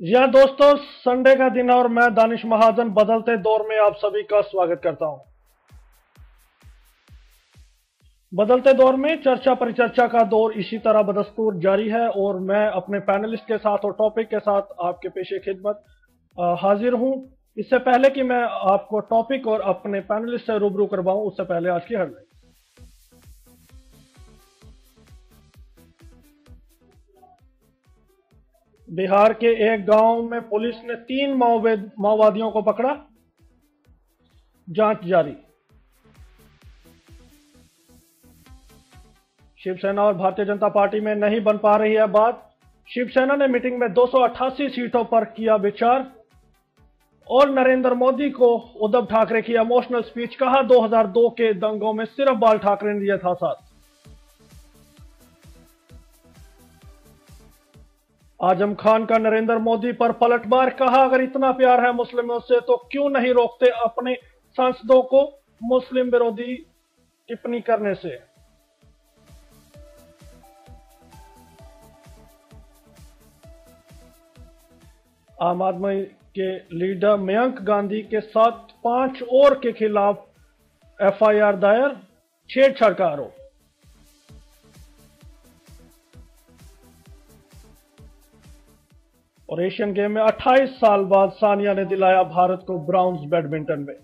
जी हाँ दोस्तों, संडे का दिन है और मैं दानिश महाजन बदलते दौर में आप सभी का स्वागत करता हूं। बदलते दौर में चर्चा परिचर्चा का दौर इसी तरह बदस्तूर जारी है और मैं अपने पैनलिस्ट के साथ और टॉपिक के साथ आपके पेशे खिदमत हाजिर हूं। इससे पहले कि मैं आपको टॉपिक और अपने पैनलिस्ट से रूबरू करवाऊं, उससे पहले आज की हेडलाइन। बिहार के एक गांव में पुलिस ने 3 माओवादियों को पकड़ा, जांच जारी। शिवसेना और भारतीय जनता पार्टी में नहीं बन पा रही है बात। शिवसेना ने मीटिंग में 288 सीटों पर किया विचार और नरेंद्र मोदी को उद्धव ठाकरे की इमोशनल स्पीच, कहा 2002 के दंगों में सिर्फ बाल ठाकरे ने दिया था साथ। आजम खान का नरेंद्र मोदी पर पलटवार, कहा अगर इतना प्यार है मुस्लिमों से तो क्यों नहीं रोकते अपने सांसदों को मुस्लिम विरोधी टिप्पणी करने से। आम आदमी के लीडर मयंक गांधी के साथ 5 और के खिलाफ एफआईआर दायर, छेड़छाड़ का आरोप। और एशियन गेम में 28 साल बाद सानिया ने दिलाया भारत को ब्राउन्ज बैडमिंटन में।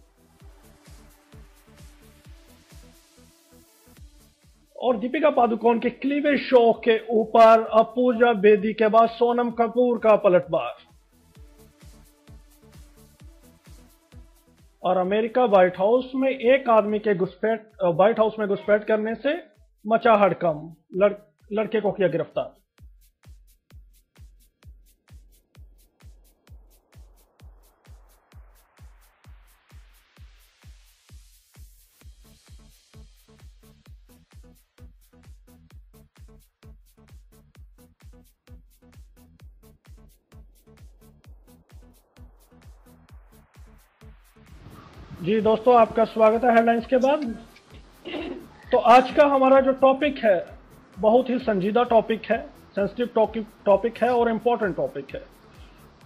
और दीपिका पादुकोण के क्लीवेज शो के ऊपर अब पूजा बेदी के बाद सोनम कपूर का पलटवार। और अमेरिका व्हाइट हाउस में एक आदमी के व्हाइट हाउस में घुसपैठ करने से मचा हड़कंप, लड़के को किया गिरफ्तार। जी दोस्तों, आपका स्वागत है हेडलाइंस के बाद। तो आज का हमारा जो टॉपिक है बहुत ही संजीदा टॉपिक है, सेंसिटिव टॉपिक है और इम्पोर्टेंट टॉपिक है।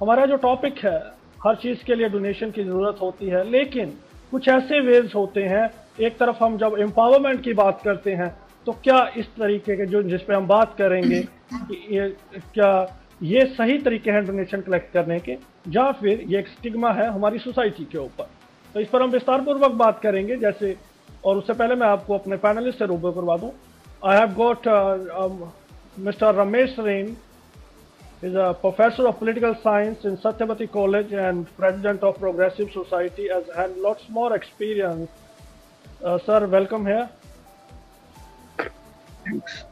हमारा जो टॉपिक है, हर चीज़ के लिए डोनेशन की ज़रूरत होती है, लेकिन कुछ ऐसे वेज होते हैं। एक तरफ हम जब एम्पावरमेंट की बात करते हैं तो क्या इस तरीके के जो जिस पे हम बात करेंगे कि क्या ये सही तरीके हैं डोनेशन कलेक्ट करने के, या फिर ये एक स्टिग्मा है हमारी सोसाइटी के ऊपर। तो इस पर हम विस्तार पूर्वक बात करेंगे। जैसे और उससे पहले मैं आपको अपने पैनलिस्ट से रूबरू करवा दूं। I have got mister Ramesh rain, is a professor of political science in Satyavati College and president of Progressive Society, has had lots more experience. Sir, welcome here. Thanks.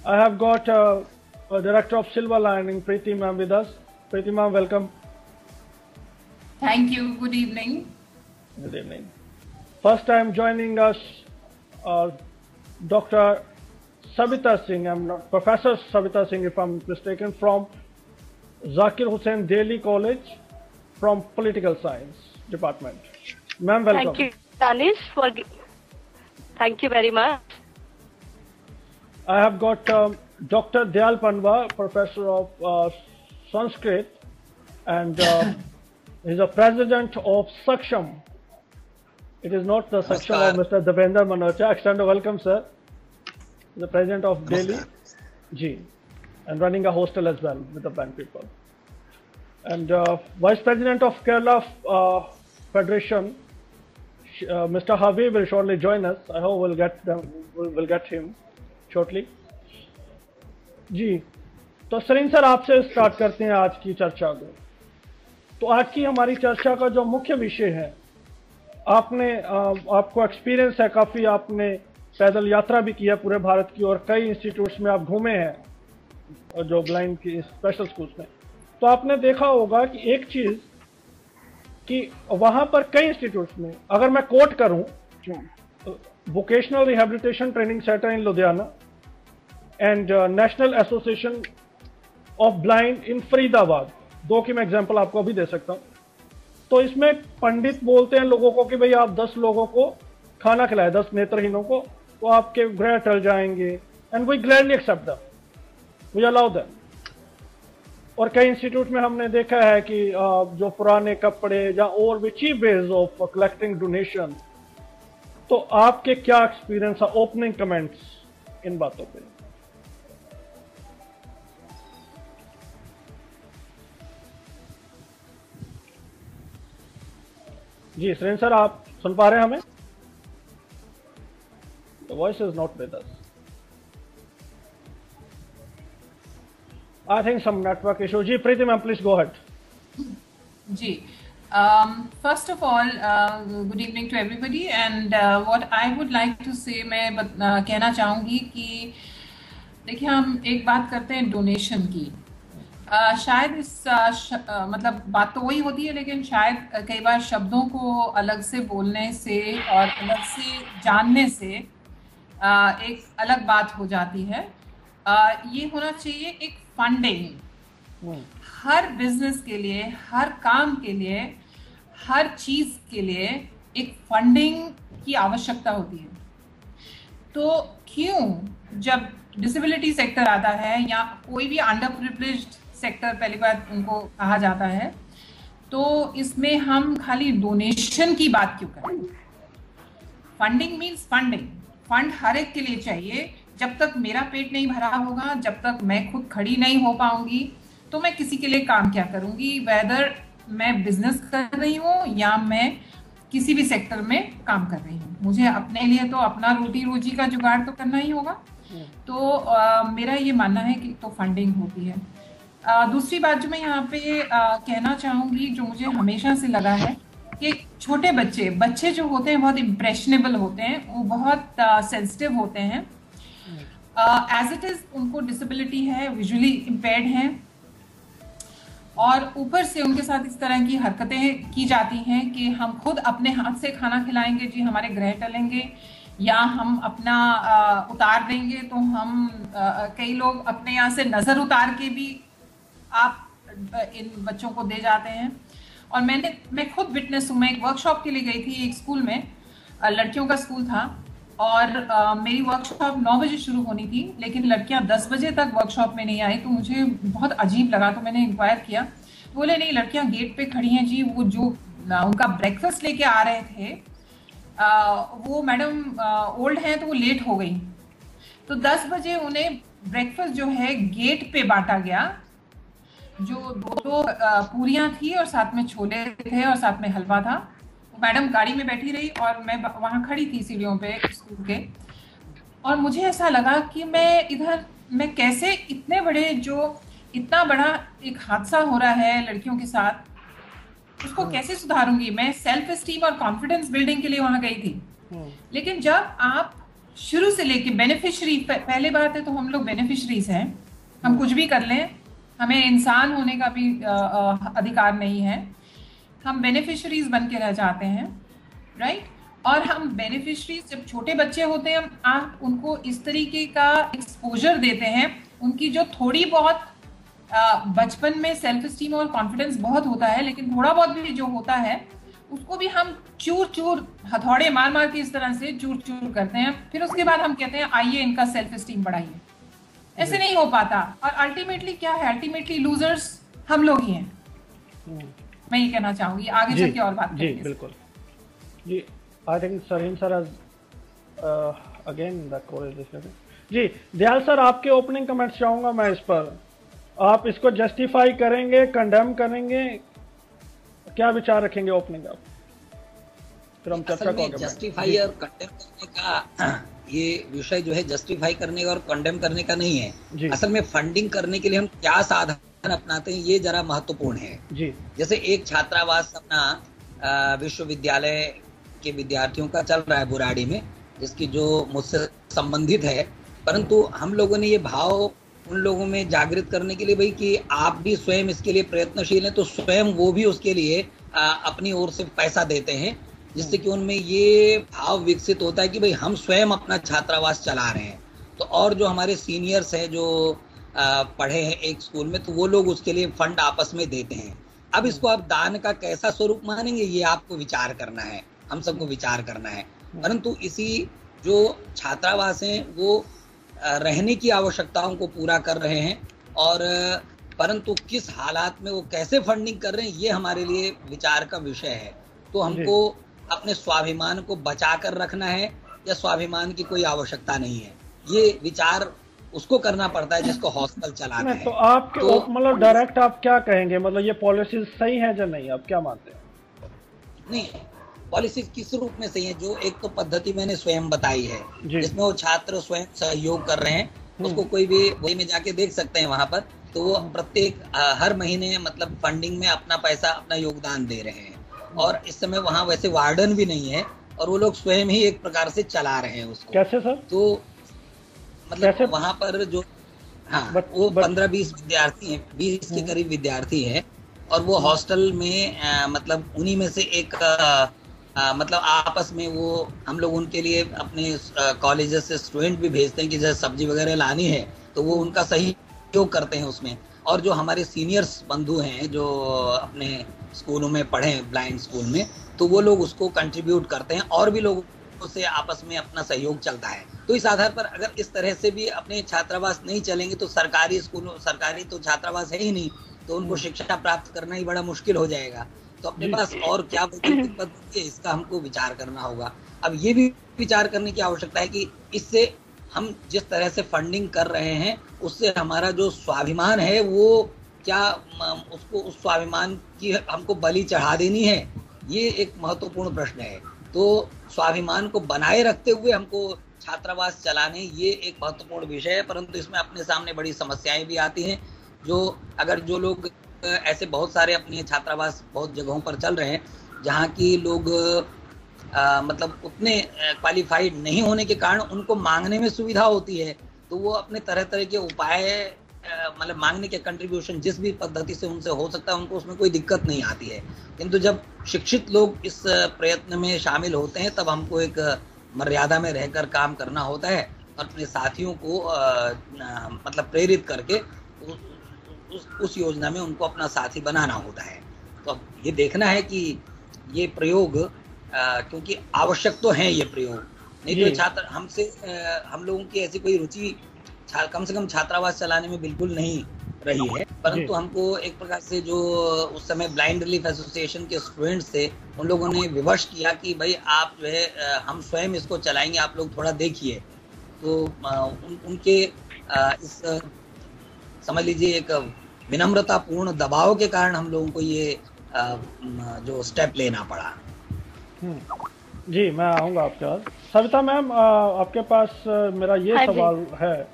I have got a director of Silver Lining, Preeti ma'am, with us. Preeti ma'am, welcome. Thank you. Good evening. Good evening. First time joining us, Dr. Savita Singh, Professor Savita Singh, if I'm mistaken, from Zakir Hussain Delhi College, from Political Science Department. Ma'am, welcome. Thank you, Danish, thank you very much. I have got Dr. Dayal Panwa, Professor of Sanskrit, and he's a president of Saksham. It is not the Saksham of Mr. Devendra Manocha. Extend a welcome, sir. The president of Delhi, G, and running a hostel as well with the blind people. And vice president of Kerala Federation, Mr. Habib will shortly join us. I hope we'll get him shortly. जी, तो Sarin sir, आपसे start करते हैं आज की चर्चा को। तो आज की हमारी चर्चा का जो मुख्य विषय है, आपको एक्सपीरियंस है काफ़ी, आपने पैदल यात्रा भी की है पूरे भारत की और कई इंस्टीट्यूट्स में आप घूमे हैं जो ब्लाइंड की स्पेशल स्कूल्स में। तो आपने देखा होगा कि एक चीज़ कि वहाँ पर कई इंस्टीट्यूट्स में, अगर मैं कोट करूँ, vocational rehabilitation training centre in Ludhiana and national association of blind इन फरीदाबाद, 2 की मैं एग्जाम्पल आपको अभी दे सकता हूँ। तो इसमें पंडित बोलते हैं लोगों को कि भाई आप 10 लोगों को खाना खिलाए, 10 नेत्रहीनों को, तो आपके ग्रह टल जाएंगे, and we gladly accept them, we allow them. और कई इंस्टीट्यूट में हमने देखा है कि जो पुराने कपड़े या और भी cheap ways of collecting donation, तो आपके क्या एक्सपीरियंस है, ओपनिंग कमेंट्स इन बातों पे? जी सुरेंद्र सर, आप सुन पा रहे हैं हमें? The voice is not with us. I think some network issue. जी Preeti ma'am, please go ahead. जी, first of all, good evening to everybody, and what I would like to say, मैं कहना चाहूँगी कि देखिए, हम एक बात करते हैं डोनेशन की। शायद इस मतलब बात तो वही होती है, लेकिन शायद कई बार शब्दों को अलग से बोलने से और अलग से जानने से एक अलग बात हो जाती है। ये होना चाहिए एक फंडिंग। हर बिजनेस के लिए, हर काम के लिए, हर चीज के लिए एक फंडिंग की आवश्यकता होती है। तो क्यों जब डिसेबिलिटी सेक्टर आता है या कोई भी अंडर प्रिविलेज्ड सेक्टर, पहली बात उनको कहा जाता है, तो इसमें हम खाली डोनेशन की बात क्यों करें? Funding means funding. फंड हर एक के लिए चाहिए। जब तक मेरा पेट नहीं भरा होगा, जब तक मैं खुद खड़ी नहीं हो पाऊंगी, तो मैं किसी के लिए काम क्या करूंगी? वेदर मैं बिजनेस कर रही हूँ या मैं किसी भी सेक्टर में काम कर रही हूँ, मुझे अपने लिए तो अपना रोटी रोजी का जुगाड़ तो करना ही होगा। तो मेरा ये मानना है कि तो फंडिंग होती है। दूसरी बात जो मैं यहाँ पे कहना चाहूंगी, जो मुझे हमेशा से लगा है कि छोटे बच्चे जो होते हैं बहुत इम्प्रेशनेबल होते हैं, वो बहुत सेंसिटिव होते हैं। एज इट इज उनको डिसेबिलिटी है, विजुअली इम्पेयर्ड हैं, और ऊपर से उनके साथ इस तरह की हरकतें की जाती हैं कि हम खुद अपने हाथ से खाना खिलाएंगे जी, हमारे ग्रह टलेंगे, या हम अपना उतार देंगे, तो हम कई लोग अपने यहाँ से नजर उतार के भी आप इन बच्चों को दे जाते हैं। और मैं खुद विटनेस हूँ। मैं एक वर्कशॉप के लिए गई थी एक स्कूल में, लड़कियों का स्कूल था, और मेरी वर्कशॉप 9 बजे शुरू होनी थी, लेकिन लड़कियां 10 बजे तक वर्कशॉप में नहीं आई। तो मुझे बहुत अजीब लगा, तो मैंने इंक्वायर किया। तो बोले नहीं, लड़कियां गेट पे खड़ी हैं जी, वो जो उनका ब्रेकफास्ट लेके आ रहे थे वो मैडम ओल्ड हैं, तो वो लेट हो गई। तो 10 बजे उन्हें ब्रेकफास्ट जो है गेट पे बांटा गया, जो 2 पूरियां थी और साथ में छोले थे और साथ में हलवा था। मैडम गाड़ी में बैठी रही और मैं वहां खड़ी थी सीढ़ियों पे स्कूल के, और मुझे ऐसा लगा कि मैं कैसे इतना बड़ा एक हादसा हो रहा है लड़कियों के साथ, उसको कैसे सुधारूंगी? मैं सेल्फ एस्टीम और कॉन्फिडेंस बिल्डिंग के लिए वहां गई थी। लेकिन जब आप शुरू से लेके बेनिफिशरी, पहले बात है तो हम लोग बेनिफिशरीज हैं, हम कुछ भी कर लें, हमें इंसान होने का भी अधिकार नहीं है, हम बेनिफिशरीज बन के रह जाते हैं, राइट? और हम बेनिफिशरीज जब छोटे बच्चे होते हैं, आप उनको इस तरीके का एक्सपोजर देते हैं, उनकी जो थोड़ी बहुत बचपन में सेल्फ एस्टीम और कॉन्फिडेंस बहुत होता है, लेकिन थोड़ा बहुत भी जो होता है उसको भी हम चूर चूर हथौड़े मार मार के इस तरह से चूर चूर करते हैं। फिर उसके बाद हम कहते हैं आइए इनका सेल्फ एस्टीम बढ़ाइए। ऐसे नहीं हो पाता, और अल्टीमेटली क्या है? अल्टीमेटली लूजर्स हम लोग ही हैं। मैं ये कहना चाहूंगी, आगे चल के और बात करेंगे। जी बिल्कुल जी। I think Sareen sir again the correlation. जी दयाल सर, आपके ओपनिंग कमेंट्स चाहूंगा मैं इस पर। आप इसको जस्टिफाई करेंगे, कंडेम करेंगे, क्या विचार रखेंगे ओपनिंग आप? फिर हम चर्चा को आगे जस्टिफाई और कंडेम करने का ये विषय जो है जस्टिफाई करने का और कंडेम करने का नहीं है। असल में फंडिंग करने के लिए हम क्या साधन अपनाते हैं, ये जरा महत्वपूर्ण है जी। जैसे एक छात्रावास अपना विश्वविद्यालय के विद्यार्थियों का चल रहा है बुराड़ी में, जिसकी जो मुझसे संबंधित है, परंतु हम लोगों ने ये भाव उन लोगों में जागृत करने के लिए भाई कि आप भी स्वयं इसके लिए प्रयत्नशील हैं, तो स्वयं वो भी उसके लिए अपनी ओर से पैसा देते हैं, जिससे कि उनमें ये भाव विकसित होता है कि भाई हम स्वयं अपना छात्रावास चला रहे हैं। तो और जो हमारे सीनियर्स हैं जो पढ़े हैं एक स्कूल में, तो वो लोग उसके लिए फंड आपस में देते हैं। अब इसको आप दान का कैसा स्वरूप मानेंगे, ये आपको विचार करना है, हम सबको विचार करना है। परंतु इसी जो छात्रावास हैं वो रहने की आवश्यकताओं को पूरा कर रहे हैं, और परंतु किस हालात में वो कैसे फंडिंग कर रहे हैं ये हमारे लिए विचार का विषय है। तो हमको अपने स्वाभिमान को बचा कर रखना है या स्वाभिमान की कोई आवश्यकता नहीं है, ये विचार उसको करना पड़ता है जिसको हॉस्टल चलाना है। तो आपके मतलब डायरेक्ट आप क्या कहेंगे, मतलब ये पॉलिसी सही है या नहीं, आप क्या मानते हैं? नहीं, पॉलिसी किस रूप में सही है? जो एक तो पद्धति मैंने स्वयं बताई है जिसमें वो छात्र स्वयं सहयोग कर रहे हैं, उसको कोई भी वही में जाके देख सकते हैं वहां पर। तो वो प्रत्येक हर महीने मतलब फंडिंग में अपना पैसा, अपना योगदान दे रहे हैं। और इस समय वहां वैसे वार्डन भी नहीं है और वो लोग स्वयं ही एक प्रकार से चला रहे हैं उसको। कैसे सर? तो मतलब वहां पर जो वो 15-20 विद्यार्थी हैं, 20 के करीब विद्यार्थी हैं और वो हॉस्टल में मतलब उन्हीं में से एक मतलब आपस में वो हम लोग उनके लिए अपने कॉलेजेस से स्टूडेंट भी भेजते हैं कि जैसे सब्जी वगैरह लानी है तो वो उनका सहयोग करते हैं उसमें। और जो हमारे सीनियर्स बंधु हैं जो अपने स्कूलों में पढ़े हैं, ब्लाइंड स्कूल में, तो वो लोग उसको कंट्रीब्यूट करते हैं और भी लोगों से आपस में अपना सहयोग चलता है। तो इस आधार पर अगर इस तरह से भी अपने छात्रावास नहीं चलेंगे तो सरकारी स्कूलों, सरकारी तो छात्रावास है ही नहीं, तो उनको शिक्षा प्राप्त करना ही बड़ा मुश्किल हो जाएगा। तो अपने पास और क्या वैकल्पिक पद्धति है, इसका हमको विचार करना होगा। अब ये भी विचार करने की आवश्यकता है कि इससे हम जिस तरह से फंडिंग कर रहे हैं उससे हमारा जो स्वाभिमान है वो क्या उसको, उस स्वाभिमान की हमको बलि चढ़ा देनी है, ये एक महत्वपूर्ण प्रश्न है। तो स्वाभिमान को बनाए रखते हुए हमको छात्रावास चलाने, ये एक महत्वपूर्ण विषय है। परंतु इसमें अपने सामने बड़ी समस्याएं भी आती हैं। जो लोग ऐसे बहुत सारे अपने छात्रावास बहुत जगहों पर चल रहे हैं जहाँ की लोग मतलब उतने क्वालिफाइड नहीं होने के कारण उनको मांगने में सुविधा होती है, तो वो अपने तरह तरह के उपाय मतलब मांगने के कंट्रीब्यूशन जिस भी पद्धति से उनसे हो सकता है उनको उसमें कोई दिक्कत नहीं आती है। किंतु जब शिक्षित लोग इस प्रयत्न में शामिल होते हैं तब हमको एक मर्यादा में रहकर काम करना होता है और अपने साथियों को मतलब प्रेरित करके उस योजना में उनको अपना साथी बनाना होता है। तो अब ये देखना है कि ये प्रयोग क्योंकि आवश्यक तो है ये प्रयोग, नहीं तो छात्र हमसे हम लोगों की ऐसी कोई रुचि कम से कम छात्रावास चलाने में बिल्कुल नहीं रही है। परंतु हमको एक प्रकार से जो उस समय ब्लाइंड रिलीफ एसोसिएशन के स्टूडेंट्स थे उन लोगों ने विवश किया कि भाई आप जो है हम स्वयं इसको चलाएंगे, आप लोग थोड़ा देखिए। तो उनके इस समझ लीजिए एक विनम्रतापूर्ण दबाव के कारण हम लोगों को ये जो स्टेप लेना पड़ा। जी, मैं आऊँगा आपके पास। सविता मैम, आपके पास मेरा ये सवाल है,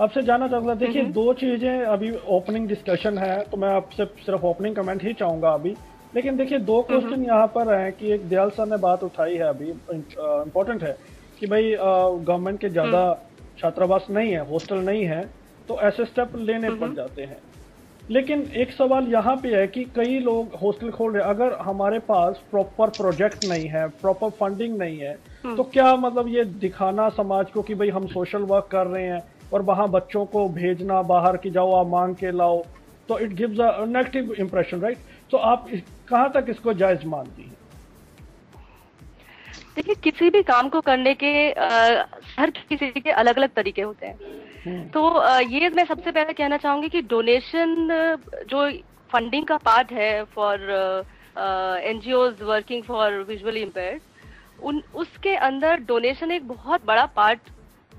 आपसे जानना चाहूँगा। देखिए, दो चीज़ें अभी ओपनिंग डिस्कशन है तो मैं आपसे सिर्फ ओपनिंग कमेंट ही चाहूँगा अभी। लेकिन देखिए, दो क्वेश्चन यहाँ पर हैं कि एक दयाल सर ने बात उठाई है अभी, इम्पोर्टेंट है कि भाई गवर्नमेंट के ज़्यादा छात्रावास नहीं है, हॉस्टल नहीं है, तो ऐसे स्टेप लेने पड़ जाते हैं। लेकिन एक सवाल यहाँ पे है कि कई लोग हॉस्टल खोल रहे हैं, अगर हमारे पास प्रॉपर प्रोजेक्ट नहीं है, प्रॉपर फंडिंग नहीं है, तो क्या मतलब ये दिखाना समाज को कि भाई हम सोशल वर्क कर रहे हैं और वहाँ बच्चों को भेजना बाहर की जाओ आप मांग के लाओ, तो it gives a negative impression, right? तो आप कहाँ तक इसको जायज मानती हैं? देखिए, किसी भी काम को करने के हर किसी के अलग अलग तरीके होते हैं। तो ये मैं सबसे पहले कहना चाहूंगी कि डोनेशन जो फंडिंग का पार्ट है for NGOs working for visually impaired, उसके अंदर डोनेशन एक बहुत बड़ा पार्ट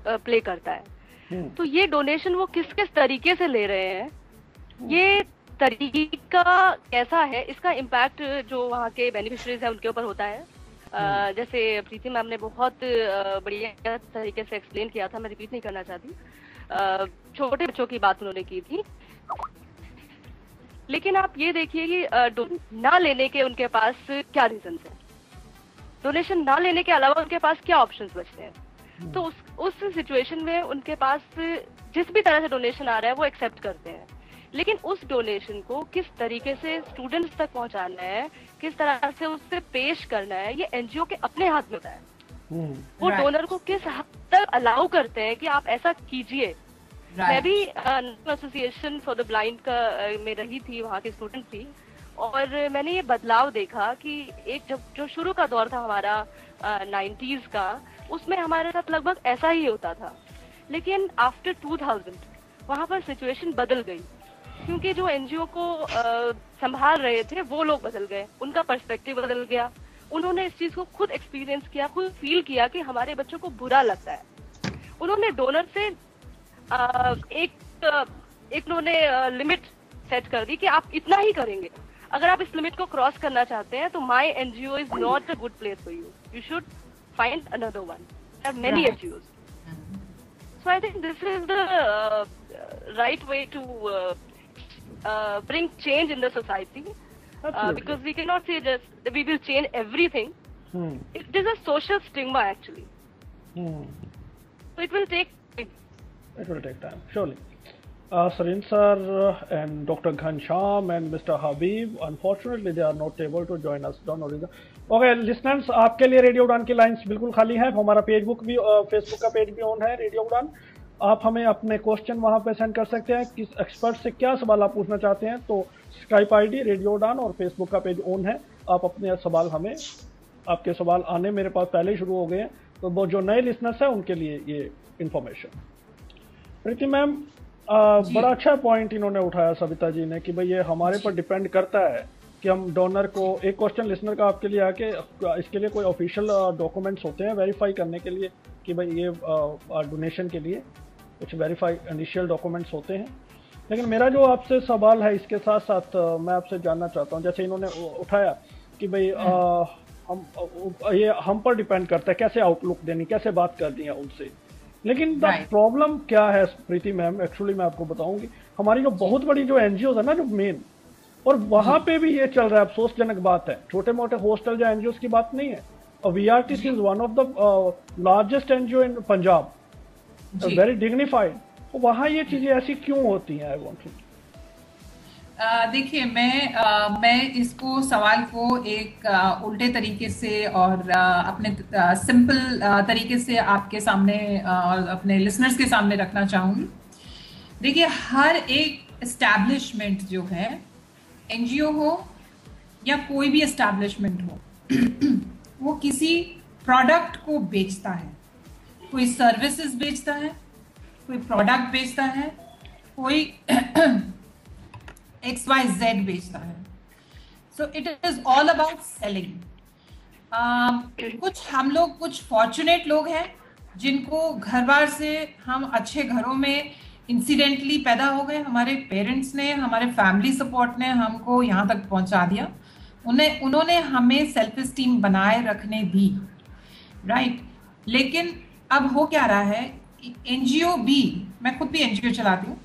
प्ले करता है। तो ये डोनेशन वो किस किस तरीके से ले रहे हैं, ये तरीका कैसा है, इसका इम्पैक्ट जो वहाँ के बेनिफिशरीज है उनके ऊपर होता है। जैसे प्रीति मैम ने बहुत बढ़िया तरीके से एक्सप्लेन किया था, मैं रिपीट नहीं करना चाहती। छोटे बच्चों की बात उन्होंने की थी। लेकिन आप ये देखिए कि ना लेने के उनके पास क्या रीजन है, डोनेशन ना लेने के अलावा उनके पास क्या ऑप्शंस बचते हैं। तो उस सिचुएशन में उनके पास जिस भी तरह से डोनेशन आ रहा है वो एक्सेप्ट करते हैं, लेकिन उस डोनेशन को किस तरीके से स्टूडेंट्स तक पहुंचाना है, किस तरह से उससे पेश करना है, ये एनजीओ के अपने हाथ में होता है। वो डोनर को किस हद तक अलाउ करते हैं कि आप ऐसा कीजिए। मैं भी एसोसिएशन फॉर द ब्लाइंड का में रही थी, वहाँ की स्टूडेंट थी, और मैंने ये बदलाव देखा कि एक जो शुरू का दौर था हमारा 90s का, उसमें हमारे साथ लगभग ऐसा ही होता था। लेकिन आफ्टर 2000 वहाँ पर सिचुएशन बदल गई। क्योंकि जो एनजीओ को संभाल रहे थे वो लोग बदल गए, उनका पर्सपेक्टिव बदल गया, उन्होंने इस चीज को खुद एक्सपीरियंस किया, खुद फील किया कि हमारे बच्चों को बुरा लगता है। उन्होंने डोनर से एक उन्होंने लिमिट सेट कर दी कि आप इतना ही करेंगे, अगर आप इस लिमिट को क्रॉस करना चाहते हैं तो my NGO is not a good place for you, you should find another one, there are many NGOs. So I think this is the right way to bring change in the society, because we cannot say just that we will change everything. It is a social stigma actually. So it will take time, surely. Sarin sir and Dr. Ghansham and Mr. Habib, unfortunately they are not able to join us. Don't know reason. Okay, listeners, आपके लिए radio उड़ान की lines बिल्कुल खाली है। हमारा Facebook का page भी ऑन है, रेडियो उड़ान। आप हमें अपने क्वेश्चन वहां पे सेंड कर सकते हैं, किस एक्सपर्ट से क्या सवाल आप पूछना चाहते हैं। तो स्काइप आईडी रेडियो उड़ान और फेसबुक का पेज ऑन है, आप अपने सवाल हमें, आपके सवाल आने मेरे पास पहले ही शुरू हो गए हैं, तो वो जो नए लिसनर्स हैं उनके लिए ये इन्फॉर्मेशन। प्रीति मैम, बड़ा अच्छा पॉइंट इन्होंने उठाया सविता जी ने कि भाई ये हमारे पर डिपेंड करता है कि हम डोनर को, एक क्वेश्चन लिसनर का आपके लिए आके, इसके लिए कोई ऑफिशियल डॉक्यूमेंट्स होते हैं वेरीफाई करने के लिए कि भाई ये डोनेशन के लिए कुछ वेरीफाई इनिशियल डॉक्यूमेंट्स होते हैं। लेकिन मेरा जो आपसे सवाल है इसके साथ साथ मैं आपसे जानना चाहता हूँ, जैसे इन्होंने उठाया कि भाई हम पर डिपेंड करता है कैसे आउटलुक देनी, कैसे बात करनी है उनसे। लेकिन द प्रॉब्लम क्या है प्रीति मैम, एक्चुअली मैं आपको बताऊंगी, हमारी जो बहुत बड़ी जो एनजीओ है ना, जो मेन, और वहां पे भी ये चल रहा है, अफसोसजनक बात है, छोटे मोटे हॉस्टल या एनजीओ की बात नहीं है। और VRTC is one of the largest NGO in Punjab, very dignified, तो वहाँ ये चीजें ऐसी क्यों होती हैं? आई वांट टू देखिए, मैं इसको सवाल को एक उल्टे तरीके से और अपने सिंपल तरीके से आपके सामने और अपने लिसनर्स के सामने रखना चाहूंगी। देखिए, हर एक एस्टैब्लिशमेंट जो है, एनजीओ हो या कोई भी एस्टैब्लिशमेंट हो, वो किसी प्रोडक्ट को बेचता है, कोई सर्विसेज बेचता है, कोई प्रोडक्ट बेचता है, कोई XYZ बेचता है। So it is all about selling. हम लोग कुछ फॉर्चुनेट लोग हैं जिनको घर बार से, हम अच्छे घरों में इंसिडेंटली पैदा हो गए, हमारे पेरेंट्स ने, हमारे फैमिली सपोर्ट ने हमको यहाँ तक पहुँचा दिया, उन्होंने हमें सेल्फ एस्टीम बनाए रखने दी, राइट। लेकिन अब हो क्या रहा है, एनजीओ भी, मैं खुद भी एनजीओ चलाती हूँ,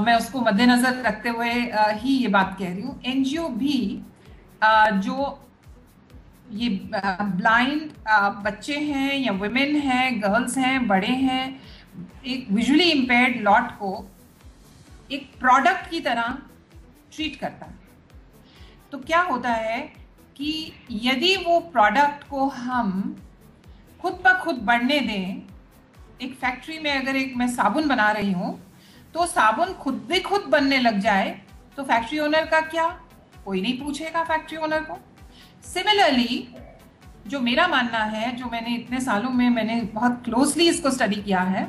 मैं उसको मद्देनजर रखते हुए ही ये बात कह रही हूँ। एनजीओ भी जो ये ब्लाइंड बच्चे हैं या वुमेन हैं, गर्ल्स हैं, बड़े हैं, एक विजुअली इम्पेयर्ड लॉट को एक प्रोडक्ट की तरह ट्रीट करता है। तो क्या होता है कि यदि वो प्रोडक्ट को हम खुद ब खुद बढ़ने दें, एक फैक्ट्री में अगर मैं साबुन बना रही हूँ तो साबुन खुद बनने लग जाए तो फैक्ट्री ओनर का क्या, कोई नहीं पूछेगा फैक्ट्री ओनर को। सिमिलरली, जो मेरा मानना है, जो मैंने इतने सालों में मैंने बहुत क्लोजली इसको स्टडी किया है,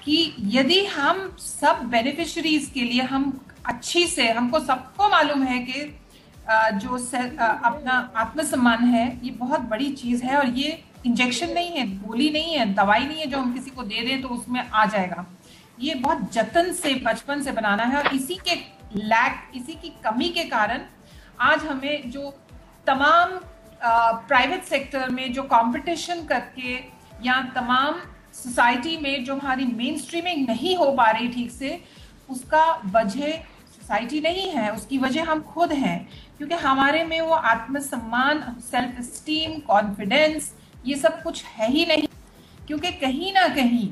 कि यदि हम सब बेनिफिशरीज के लिए हम अच्छी से, हमको सबको मालूम है कि जो अपना आत्मसम्मान है ये बहुत बड़ी चीज है, और ये इंजेक्शन नहीं है, गोली नहीं है, दवाई नहीं है जो हम किसी को दे दें तो उसमें आ जाएगा। ये बहुत जतन से बचपन से बनाना है, और इसी के इसी की कमी के कारण आज हमें जो तमाम प्राइवेट सेक्टर में जो कंपटीशन करके, या तमाम सोसाइटी में जो हमारी मेन स्ट्रीमिंग नहीं हो पा रही ठीक से, उसका वजह सोसाइटी नहीं है, उसकी वजह हम खुद हैं, क्योंकि हमारे में वो आत्मसम्मान, सेल्फ एस्टीम, कॉन्फिडेंस, ये सब कुछ है ही नहीं, क्योंकि कहीं ना कहीं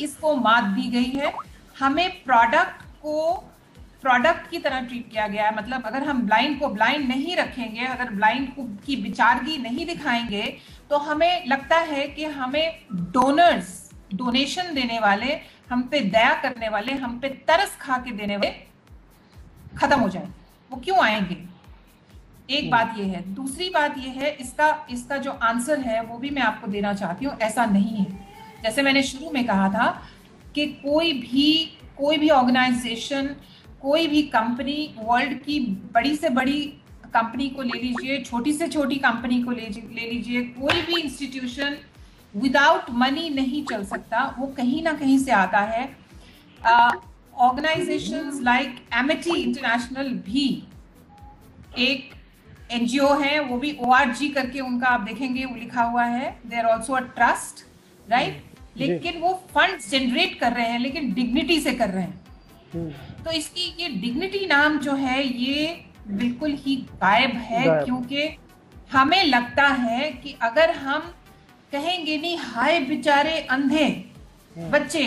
इसको मात दी गई है। हमें प्रोडक्ट को प्रोडक्ट की तरह ट्रीट किया गया है। मतलब अगर हम ब्लाइंड को ब्लाइंड नहीं रखेंगे, अगर ब्लाइंड को की विचारगी नहीं दिखाएंगे, तो हमें लगता है कि हमें डोनर्स, डोनेशन देने वाले, हम पे दया करने वाले, हम पे तरस खा के देने वाले खत्म हो जाएंगे। वो क्यों आएंगे? एक बात ये है। दूसरी बात ये है, इसका जो आंसर है वो भी मैं आपको देना चाहती हूँ। ऐसा नहीं है, जैसे मैंने शुरू में कहा था कि कोई भी ऑर्गेनाइजेशन, कोई भी कंपनी, वर्ल्ड की बड़ी से बड़ी कंपनी को ले लीजिए, छोटी से छोटी कंपनी को ले लीजिए, कोई भी इंस्टीट्यूशन विदाउट मनी नहीं चल सकता, वो कहीं ना कहीं से आता है। ऑर्गेनाइजेशंस लाइक एमिटी इंटरनेशनल भी एक एनजीओ है, वो भी ORG करके उनका आप देखेंगे वो लिखा हुआ है, they are also a trust, right, लेकिन वो फंड जनरेट कर रहे हैं, लेकिन डिग्निटी से कर रहे हैं। तो इसकी ये डिग्निटी नाम जो है ये बिल्कुल ही गायब है, क्योंकि हमें लगता है कि अगर हम कहेंगे नहीं हाय बेचारे अंधे बच्चे,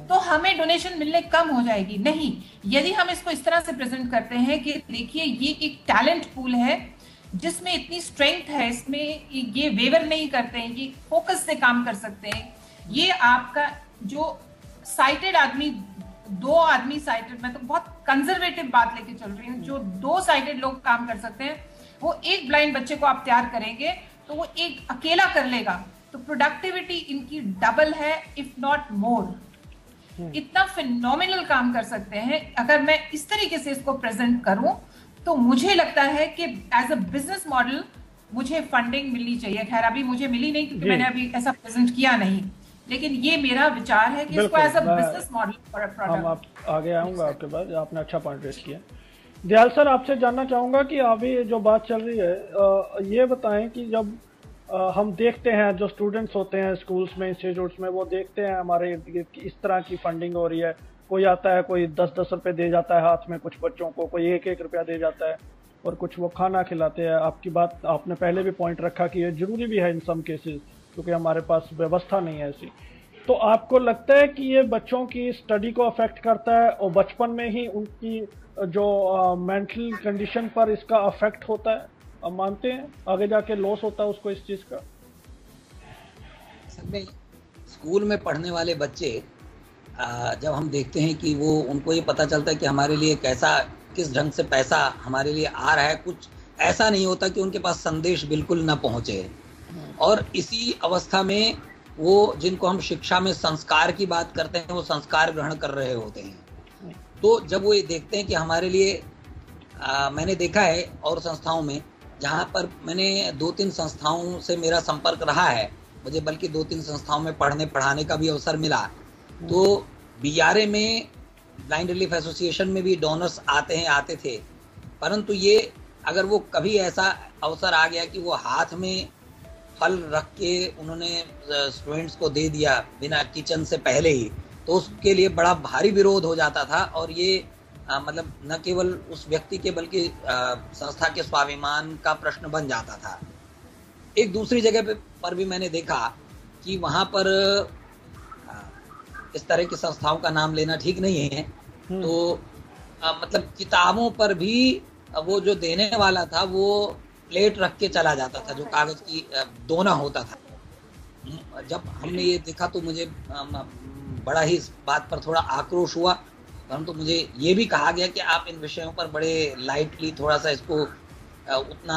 तो हमें डोनेशन मिलने कम हो जाएगी। नहीं, यदि हम इसको इस तरह से प्रेजेंट करते हैं कि देखिए ये एक टैलेंट पूल है जिसमें इतनी स्ट्रेंथ है, इसमें ये वेवर नहीं करते हैं, ये फोकस से काम कर सकते हैं, ये आपका जो साइटेड आदमी, 2 आदमी साइटेड, मैं तो बहुत कंजर्वेटिव बात लेके चल रही हूँ, जो 2 साइटेड लोग काम कर सकते हैं, वो एक ब्लाइंड बच्चे को आप तैयार करेंगे तो वो एक अकेला कर लेगा, तो प्रोडक्टिविटी इनकी डबल है इफ नॉट मोर। इतना फिनोमिनल काम कर सकते हैं। अगर मैं इस तरीके से इसको प्रेजेंट करूं तो मुझे लगता है कि एज अ बिजनेस मॉडल मुझे फंडिंग मिलनी चाहिए। खैर अभी मुझे मिली नहीं क्योंकि मैंने अभी ऐसा प्रेजेंट किया नहीं, लेकिन ये मेरा विचार है कि इसको as a business model for a product. हम आगे आऊंगा आपके बाद, आपने अच्छा पॉइंट रेस किया। दयाल सर, आपसे जानना चाहूंगा कि अभी जो बात चल रही है, ये बताएं कि जब हम देखते हैं जो स्टूडेंट्स होते हैं स्कूल्स में, इंस्टीट्यूट्स में, वो देखते हैं हमारे इस तरह की फंडिंग हो रही है, कोई आता है, कोई 10-10 रुपए दे जाता है हाथ में कुछ बच्चों को, कोई 1-1 रुपया दे जाता है, और कुछ वो खाना खिलाते हैं। आपकी बात आपने पहले भी पॉइंट रखा कि ये जरूरी भी है इन सम केसेस, क्योंकि हमारे पास व्यवस्था नहीं है ऐसी। तो आपको लगता है कि ये बच्चों की स्टडी को अफेक्ट करता है और बचपन में ही उनकी जो मेंटल कंडीशन पर इसका अफेक्ट होता है? अब मानते हैं आगे जाके लॉस होता है उसको इस चीज का? असल में स्कूल में पढ़ने वाले बच्चे जब हम देखते हैं कि वो, उनको ये पता चलता है कि हमारे लिए कैसा, किस ढंग से पैसा हमारे लिए आ रहा है, कुछ ऐसा नहीं होता कि उनके पास संदेश बिल्कुल ना पहुंचे। और इसी अवस्था में वो, जिनको हम शिक्षा में संस्कार की बात करते हैं, वो संस्कार ग्रहण कर रहे होते हैं। तो जब वो ये देखते हैं कि हमारे लिए, मैंने देखा है और संस्थाओं में, जहाँ पर मैंने 2-3 संस्थाओं से मेरा संपर्क रहा है, मुझे बल्कि 2-3 संस्थाओं में पढ़ने पढ़ाने का भी अवसर मिला। तो BRA में, ब्लाइंड रिलीफ एसोसिएशन में भी डोनर्स आते थे, परंतु ये अगर वो कभी ऐसा अवसर आ गया कि वो हाथ में फल रख के उन्होंने स्टूडेंट्स को दे दिया बिना किचन से पहले ही, तो उसके लिए बड़ा भारी विरोध हो जाता था। और ये मतलब न केवल उस व्यक्ति के बल्कि संस्था के स्वाभिमान का प्रश्न बन जाता था। एक दूसरी जगह पर भी मैंने देखा कि वहां पर इस तरह की संस्थाओं का नाम लेना ठीक नहीं है, तो मतलब किताबों पर भी वो जो देने वाला था वो प्लेट रख के चला जाता था, जो कागज की दोना होता था। जब हमने ये देखा तो मुझे बड़ा ही इस बात पर थोड़ा आक्रोश हुआ, परंतु मुझे ये भी कहा गया कि आप इन विषयों पर बड़े लाइटली, थोड़ा सा इसको उतना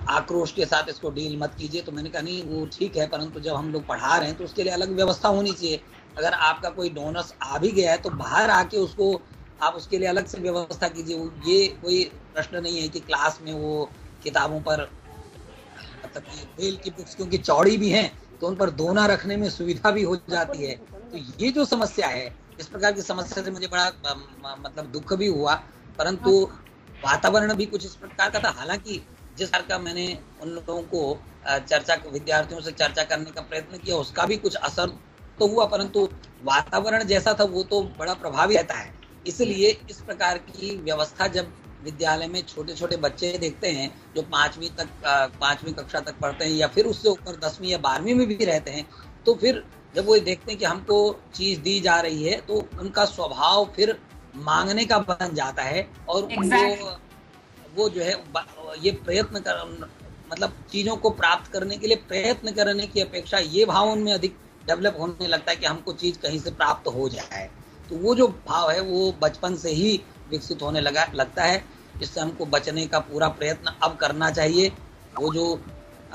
आक्रोश के साथ इसको डील मत कीजिए। तो मैंने कहा नहीं, वो ठीक है, परंतु जब हम लोग पढ़ा रहे हैं तो उसके लिए अलग व्यवस्था होनी चाहिए। अगर आपका कोई डोनर्स आ भी गया है तो बाहर आके उसको आप उसके लिए अलग से व्यवस्था कीजिए। ये कोई प्रश्न नहीं है कि क्लास में वो किताबों पर, मतलब बेल की बुक्स क्योंकि चौड़ी भी हैं तो उन पर दोना रखने में सुविधा भी हो जाती है। तो ये जो समस्या है, इस प्रकार की समस्या से मुझे बड़ा मतलब दुख भी हुआ, परंतु वातावरण भी कुछ इस प्रकार का था। हालांकि जिस प्रकार का मैंने उन लोगों को विद्यार्थियों से चर्चा करने का प्रयत्न किया, उसका भी कुछ असर तो हुआ, परंतु वातावरण जैसा था वो तो बड़ा प्रभावी रहता है। इसलिए इस प्रकार की व्यवस्था जब विद्यालय में छोटे छोटे बच्चे देखते हैं जो 5वीं कक्षा तक पढ़ते हैं, या फिर उससे ऊपर 10वीं या 12वीं में भी रहते हैं, तो फिर जब वो देखते हैं कि हमको चीज दी जा रही है तो उनका स्वभाव फिर मांगने का बन जाता है। और वो जो है ये प्रयत्न कर, मतलब चीजों को प्राप्त करने के लिए प्रयत्न करने की अपेक्षा ये भाव उनमें अधिक डेवलप होने लगता है कि हमको चीज कहीं से प्राप्त हो जाए। तो वो जो भाव है वो बचपन से ही विकसित होने लगता है। इससे हमको बचने का पूरा प्रयत्न अब करना चाहिए। वो जो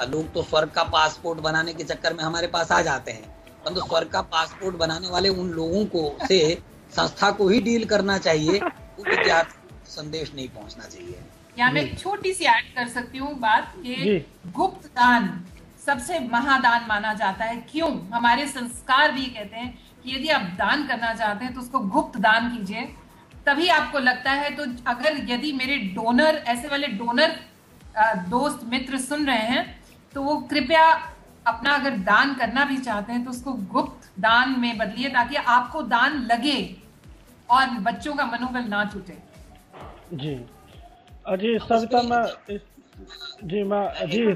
लोग तो स्वर्ग का पासपोर्ट बनाने के चक्कर में हमारे पास आ जाते हैं, परंतु स्वर्ग का पासपोर्ट बनाने वाले उन लोगों को से संस्था को ही डील करना चाहिए, वो विद्यार्थी संदेश नहीं पहुंचना चाहिए। यहाँ मैं छोटी सी ऐड कर सकती हूँ बात कि गुप्त दान सबसे महादान माना जाता है। क्यों? हमारे संस्कार भी कहते हैं कि यदि आप दान करना चाहते हैं तो उसको गुप्त दान कीजिए, तभी आपको लगता है। तो अगर यदि मेरे डोनर, ऐसे वाले डोनर दोस्त मित्र सुन रहे हैं, तो वो कृपया अपना अगर दान करना भी चाहते हैं तो उसको गुप्त दान में बदलिए, ताकि आपको दान लगे और बच्चों का मनोबल ना टूटे। जी जी सविता, जी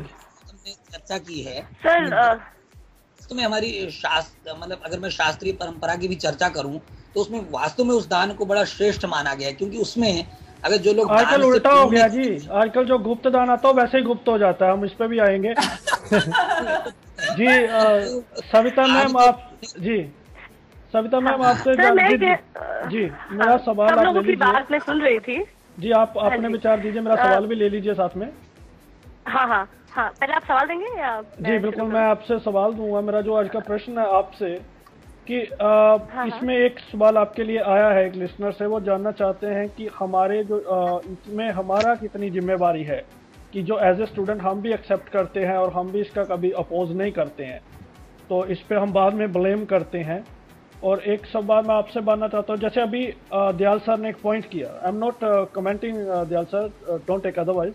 चर्चा की है सर। वास्तव में हमारी मतलब अगर मैं शास्त्रीय परंपरा की भी चर्चा करूं तो उसमें वास्तव में उस दान को बड़ा श्रेष्ठ माना गया है, क्योंकि उसमें अगर जो लोग आजकल उल्टा हो गया जी, आजकल जो गुप्त दान आता है वैसे ही गुप्त हो जाता है। हम इस पे भी आएंगे। जी सविता मैम, आप जी सविता मैम आपसे जी मेरा सवाल आप ले लीजिए। बात मैं सुन रही थी जी, आप अपने विचार दीजिए, मेरा सवाल भी ले लीजिए साथ में। हाँ, पहले आप सवाल देंगे या? जी बिल्कुल, मैं आपसे सवाल दूंगा। मेरा जो आज का प्रश्न है आपसे कि इसमें एक सवाल आपके लिए आया है एक लिसनर से, वो जानना चाहते हैं कि हमारे जो इसमें हमारा कितनी जिम्मेवारी है कि जो एज ए स्टूडेंट हम भी एक्सेप्ट करते हैं और हम भी इसका कभी अपोज नहीं करते हैं, तो इस पे हम बाद में ब्लेम करते हैं। और एक सवाल मैं आपसे जानना चाहता हूँ, जैसे अभी दयाल सर ने एक पॉइंट किया, I am not commenting Dayal sir, don't take otherwise.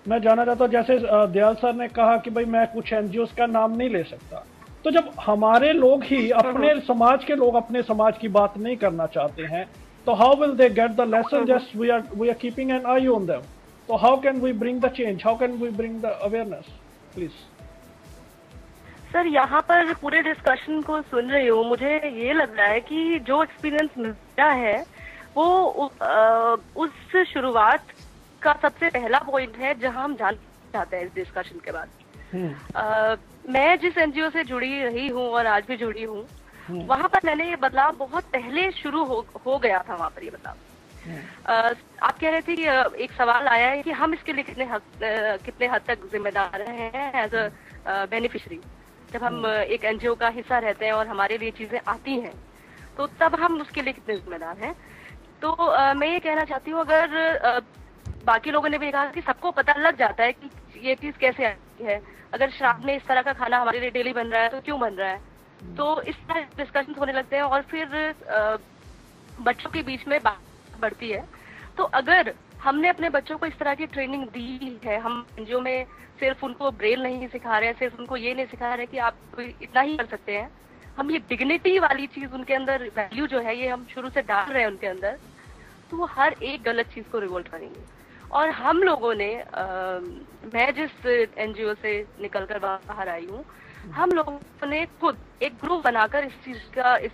मैं जानना चाहता हूँ, जैसे दयाल सर ने कहा कि भाई मैं कुछ एनजीओ का नाम नहीं ले सकता, तो जब हमारे लोग ही अपने समाज के लोग अपने समाज की बात नहीं करना चाहते हैं, तो how will they get the lesson? Just we are keeping an eye on them, तो how can we bring the change, how can we bring the awareness? Please sir, यहाँ पर पूरे डिस्कशन को सुन रही हूँ, मुझे ये लग रहा है कि जो एक्सपीरियंस मिलता है वो उस शुरुआत का सबसे पहला पॉइंट है जहाँ हम जानना चाहते हैं इस डिस्कशन के बाद। मैं जिस एनजीओ से जुड़ी रही हूँ और आज भी जुड़ी हूँ, वहाँ पर मैंने ये बदलाव बहुत पहले शुरू हो गया था। वहाँ पर ये बदलाव आप कह रहे थे कि एक सवाल आया है कि हम इसके लिए कितने हद तक जिम्मेदार हैं एज अ बेनिफिशरी। जब हम एक एनजीओ का हिस्सा रहते हैं और हमारे लिए चीजें आती हैं, तो तब हम उसके लिए कितने जिम्मेदार हैं। तो मैं ये कहना चाहती हूँ, अगर बाकी लोगों ने भी कहा कि सबको पता लग जाता है कि ये चीज कैसे आती है, अगर श्राद्ध में इस तरह का खाना हमारे लिए डेली बन रहा है तो क्यों बन रहा है, तो इस तरह डिस्कशन होने लगते हैं और फिर बच्चों के बीच में बात बढ़ती है। तो अगर हमने अपने बच्चों को इस तरह की ट्रेनिंग दी है, हम एनजीओ में सिर्फ उनको ब्रेल नहीं सिखा रहे हैं, सिर्फ उनको ये नहीं सिखा रहे कि आप इतना ही कर सकते हैं, हम ये डिग्निटी वाली चीज उनके अंदर, वैल्यू जो है ये हम शुरू से डाल रहे हैं उनके अंदर, तो वो हर एक गलत चीज को रिवोल्ट करेंगे। और हम लोगों ने मैं जिस एनजीओ से निकलकर बाहर आई हूँ, हम लोगों ने खुद एक ग्रुप बनाकर इस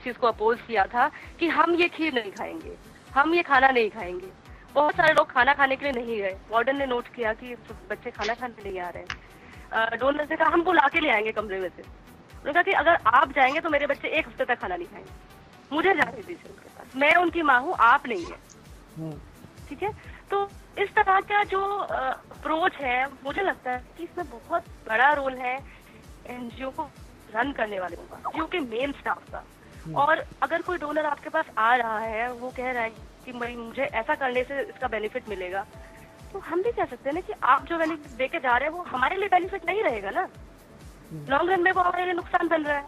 चीज को अपोज किया था कि हम ये खीर नहीं खाएंगे, हम ये खाना नहीं खाएंगे। बहुत सारे लोग खाना खाने के लिए नहीं गए। वार्डन ने नोट किया कि बच्चे खाना खाने नहीं आ रहे। डोनर ने कहा हम बुला के ले आएंगे कमरे में से। उन्होंने कहा कि अगर आप जाएंगे तो मेरे बच्चे 1 हफ्ते तक खाना नहीं खाएंगे, मुझे जाने दीजिए उनके पास, मैं उनकी माँ हूँ, आप नहीं है। ठीक है, तो इस तरह का जो अप्रोच है, मुझे लगता है कि इसमें बहुत बड़ा रोल है एनजीओ को रन करने वाले का, एनजीओ के मेन स्टाफ का। और अगर कोई डोनर आपके पास आ रहा है, वो कह रहा है कि मुझे ऐसा करने से इसका बेनिफिट मिलेगा, तो हम भी कह सकते हैं ना कि आप जो बेनिफिट देके जा रहे हैं वो हमारे लिए बेनिफिट नहीं रहेगा ना, लॉन्ग रन में वो हमारे लिए नुकसान बन रहा है।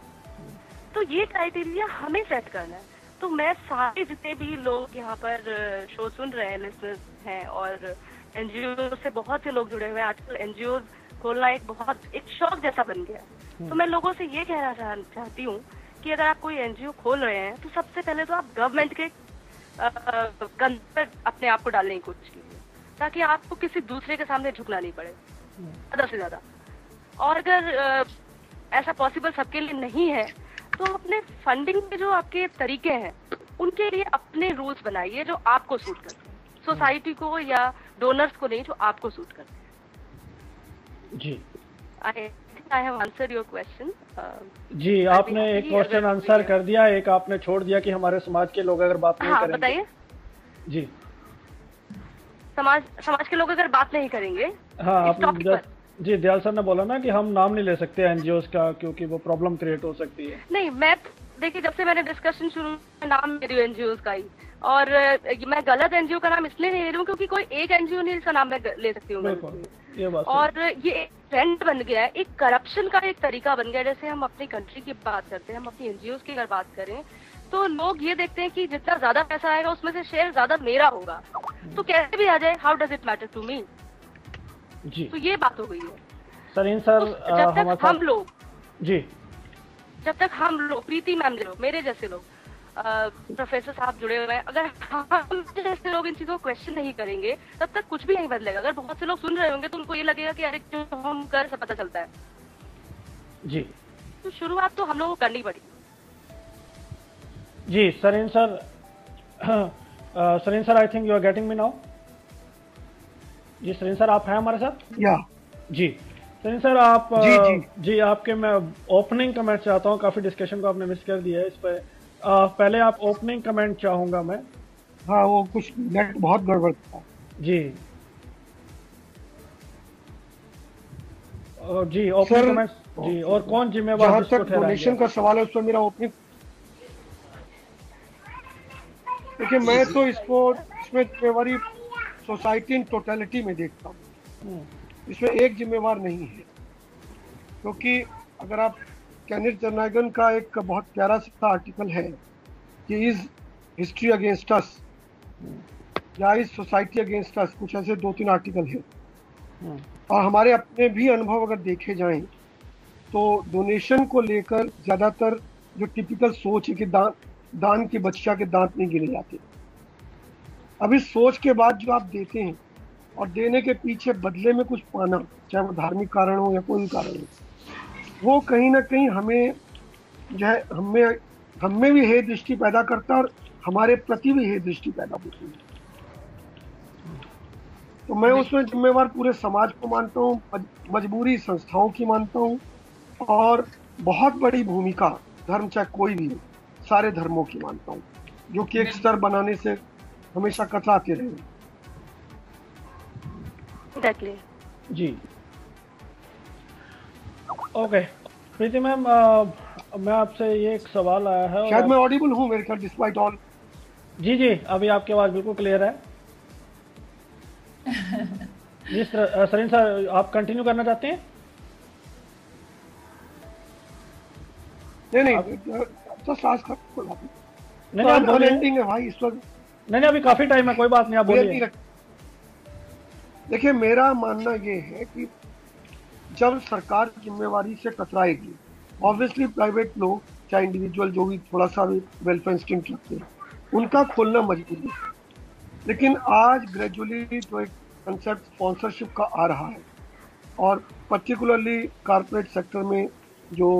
तो ये क्राइटेरिया हमें सेट करना है। तो मैं सारे जितने भी लोग यहाँ पर शो सुन रहे हैं, लिसनर्स हैं, और एनजीओ से बहुत से लोग जुड़े हुए हैं। आजकल एनजीओ खोलना एक शौक जैसा बन गया। तो मैं लोगों से ये कहना चाहती हूँ कि अगर आप कोई एनजीओ खोल रहे हैं तो सबसे पहले तो आप गवर्नमेंट के कंधे पर अपने आप को डालने की कोशिश कीजिए, ताकि आपको किसी दूसरे के सामने झुकना नहीं पड़े ज्यादा से ज्यादा। और अगर ऐसा पॉसिबल सबके लिए नहीं है, तो अपने फंडिंग के जो आपके तरीके हैं उनके लिए अपने रूल्स बनाइए जो आपको सूट करते हैं, सोसाइटी को या डोनर्स को नहीं, जो आपको सूट करते हैं। जी, I have answered your question. जी, आपने एक क्वेश्चन आंसर कर दिया, एक आपने छोड़ दिया कि हमारे समाज के लोग अगर बात नहीं करेंगे। बताइए। जी, समाज के लोग अगर बात नहीं करेंगे। हाँ, आपने दयाल सर ने बोला ना कि हम नाम नहीं ले सकते एनजीओ का, क्योंकि वो प्रॉब्लम क्रिएट हो सकती है। नहीं, मैं देखिए जब से मैंने डिस्कशन शुरू नाम ले रही हूँ एनजीओ का ही, और मैं गलत एनजीओ का नाम इसलिए नहीं ले रही हूँ क्योंकि कोई एक एनजीओ नहीं इसका नाम मैं ले सकती हूँ। और ये एक ट्रेंड बन गया है, एक करप्शन का एक तरीका बन गया है। जैसे हम अपनी कंट्री की बात करते हैं, हम अपनी एनजीओ की अगर बात करें तो लोग ये देखते हैं कि जितना ज्यादा पैसा आएगा उसमें से शेयर ज्यादा मेरा होगा, तो कैसे भी आ जाए, how does it matter to me. जी, तो ये बात हो गई है। सरीन सर, जब तक हम लोग जी, जब तक हम लोग, प्रीति मैम लोग, मेरे जैसे लोग, प्रोफेसर साहब जुड़े हुए हैं, अगर हम जैसे लोग इन चीजों को क्वेश्चन नहीं करेंगे तब तक कुछ भी नहीं बदलेगा। अगर बहुत से लोग सुन रहे होंगे तो उनको ये लगेगा कि अरे जो हम कर सब पता चलता है। जी, तो शुरुआत तो हम लोगों को करनी पड़ी। जी Sareen sir, Sareen sir, I think you are getting me now. जी सरीन सर, आप हैं हमारे साथ? या जी सरीन सर, आप जी आपके मैं ओपनिंग कमेंट चाहता हूँ। काफी डिस्कशन को आपने मिस कर दिया है इस पर। पहले आप ओपनिंग कमेंट चाहूंगा मैं। हाँ, वो कुछ नेट बहुत गड़बड़ था। जी जी, ओपनिंग कमेंट जी। और कौन जिम्मेवार? जहाँ तक डोनेशन का सवाल है उस पर मेरा ओपनिंग, देखिए मैं तो इसमें जिम्मेवारी सोसाइटी इन टोटलिटी में देखता हूँ। इसमें एक जिम्मेवार नहीं है, क्योंकि अगर आप केनेथ जर्नागन का एक बहुत प्यारा सा आर्टिकल है कि इज हिस्ट्री अगेंस्ट अस या इज सोसाइटी अगेंस्ट अस, कुछ ऐसे 2-3 आर्टिकल है। और हमारे अपने भी अनुभव अगर देखे जाएं तो डोनेशन को लेकर ज्यादातर जो टिपिकल सोच है कि दान की बच्चा के दांत नहीं गिने जाते। अब इस सोच के बाद जो आप देते हैं और देने के पीछे बदले में कुछ पाना, चाहे वो धार्मिक कारण हो या कोई कारण हो, वो कहीं ना कहीं हमें जो है हमें भी हे दृष्टि पैदा करता है और हमारे प्रति भी हे दृष्टि पैदा होती है। तो मैं उसमें जिम्मेवार पूरे समाज को मानता हूँ, मजबूरी संस्थाओं की मानता हूँ, और बहुत बड़ी भूमिका धर्म चाहे कोई भी हो, सारे धर्मों की मानता हूँ, जो कि एक स्तर बनाने से हमेशा कतराते रहे। जी ओके प्रीति मैम, मैं आपसे ये एक सवाल आया है। शायद मैं ऑडिबल हूँ मेरे ख्याल, डिस्पाइट ऑल। जी जी, अभी आपकी आवाज बिल्कुल क्लियर है। जी सरीन सर, आप कंटिन्यू करना चाहते हैं? नहीं, तो सास का नहीं है भाई इस वक्त। नहीं, अभी काफी टाइम है, कोई बात नहीं, आप बोलिए। देखिए मेरा मानना ये है कि जब सरकार जिम्मेवारी से कतराएगी, ऑब्वियसली प्राइवेट लोग चाहे इंडिविजुअल जो भी थोड़ा सा भी वेलफेयर इंस्टिंक्ट रखते हैं, उनका खोलना मजबूरी है। लेकिन आज ग्रेजुअली जो एक कंसेप्ट स्पॉन्सरशिप का आ रहा है, और पर्टिकुलरली कारपोरेट सेक्टर में जो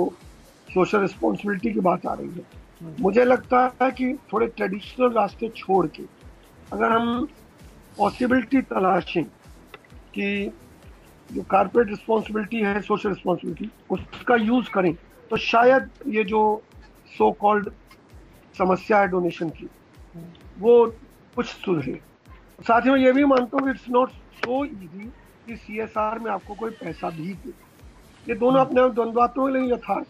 सोशल रिस्पॉन्सिबिलिटी की बात आ रही है, मुझे लगता है कि थोड़े ट्रेडिशनल रास्ते छोड़ के अगर हम पॉसिबिलिटी तलाशें कि जो कारपोरेट रिस्पॉन्सिबिलिटी है, सोशल रिस्पॉन्सिबिलिटी, उसका यूज करें, तो शायद ये जो सो कॉल्ड समस्या है डोनेशन की, वो कुछ सुधरे। साथ ही मैं ये भी मानता हूँ कि इट्स नॉट सो इजी कि CSR में आपको कोई पैसा भी दे। ये दोनों अपने आप द्वंद्वात्मक नहीं यथार्थ।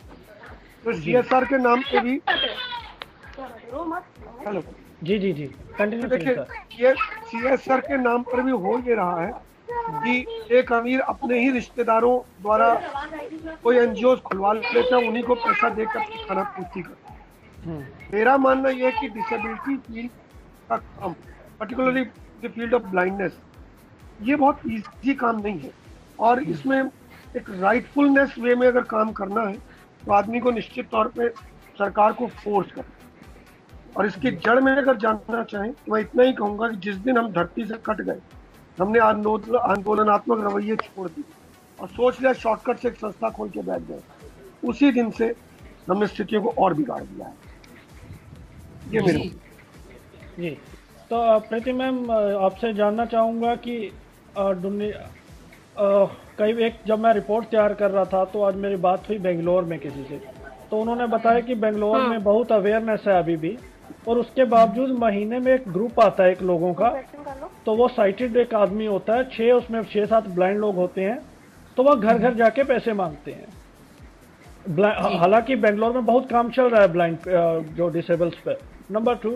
तो CSR के नाम पे भी हेलो जी जी जी कंटिन्यू। देखिए ये CSR के नाम पर भी हो ये रहा है कि एक अमीर अपने ही रिश्तेदारों द्वारा कोई NGOs खुलवा लेता है, उन्हीं को पैसा देकर खाना पूर्ति करता है। मेरा मानना यह है कि डिसेबिलिटी फील्ड का काम, particularly the field of blindness, ये बहुत इजी काम नहीं है, और इसमें एक राइटफुलनेस वे में अगर काम करना है तो आदमी को निश्चित तौर पे सरकार को फोर्स करना। और इसकी जड़ में अगर जानना चाहें तो मैं इतना ही कहूंगा कि जिस दिन हम धरती से कट गए, हमने आंदोलनात्मक रवैये छोड़ दिए और सोच लिया शॉर्टकट से एक संस्था खोल के बैठ गए, उसी दिन से हमने स्थितियों को और बिगाड़ दिया है। ये मेरे जी। तो प्रीति मैम, आपसे जानना चाहूँगा कि एक जब मैं रिपोर्ट तैयार कर रहा था तो आज मेरी बात हुई बेंगलोर में किसी से, तो उन्होंने बताया कि बेंगलोर में बहुत अवेयरनेस है अभी भी, और उसके बावजूद महीने में एक ग्रुप आता है एक लोगों का, तो वो साइटेड एक आदमी होता है, उसमें 6-7 ब्लाइंड लोग होते हैं, तो वह घर घर जाके पैसे मांगते हैं। हालांकि बेंगलोर में बहुत काम चल रहा है ब्लाइंड जो डिसेबल्स पे। नंबर 2,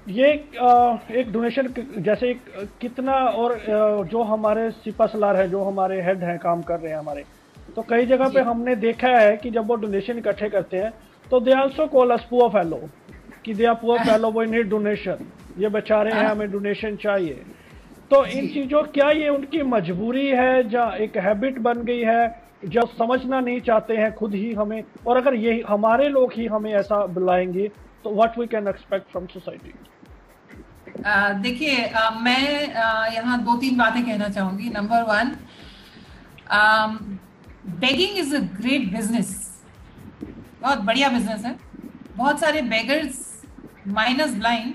ये एक डोनेशन जैसे कितना, और जो हमारे सिपा सलार है, जो हमारे हेड हैं, काम कर रहे हैं हमारे, तो कई जगह पे हमने देखा है कि जब वो डोनेशन इकट्ठे करते हैं तो they also call us poor fellow, कि they are poor fellow, we need donation, ये बेचारे हैं, हमें डोनेशन चाहिए। तो इन चीजों, क्या ये उनकी मजबूरी है या एक हैबिट बन गई है, जब समझना नहीं चाहते हैं खुद ही हमें, और अगर यही हमारे लोग ही हमें ऐसा बुलाएंगे तो what we can expect from society? देखिए, मैं यहाँ 2-3 बातें कहना चाहूंगी। Number 1, begging is a great business, बहुत बढ़िया बिजनेस है। बहुत सारे बेगर्स माइनस ब्लाइंड,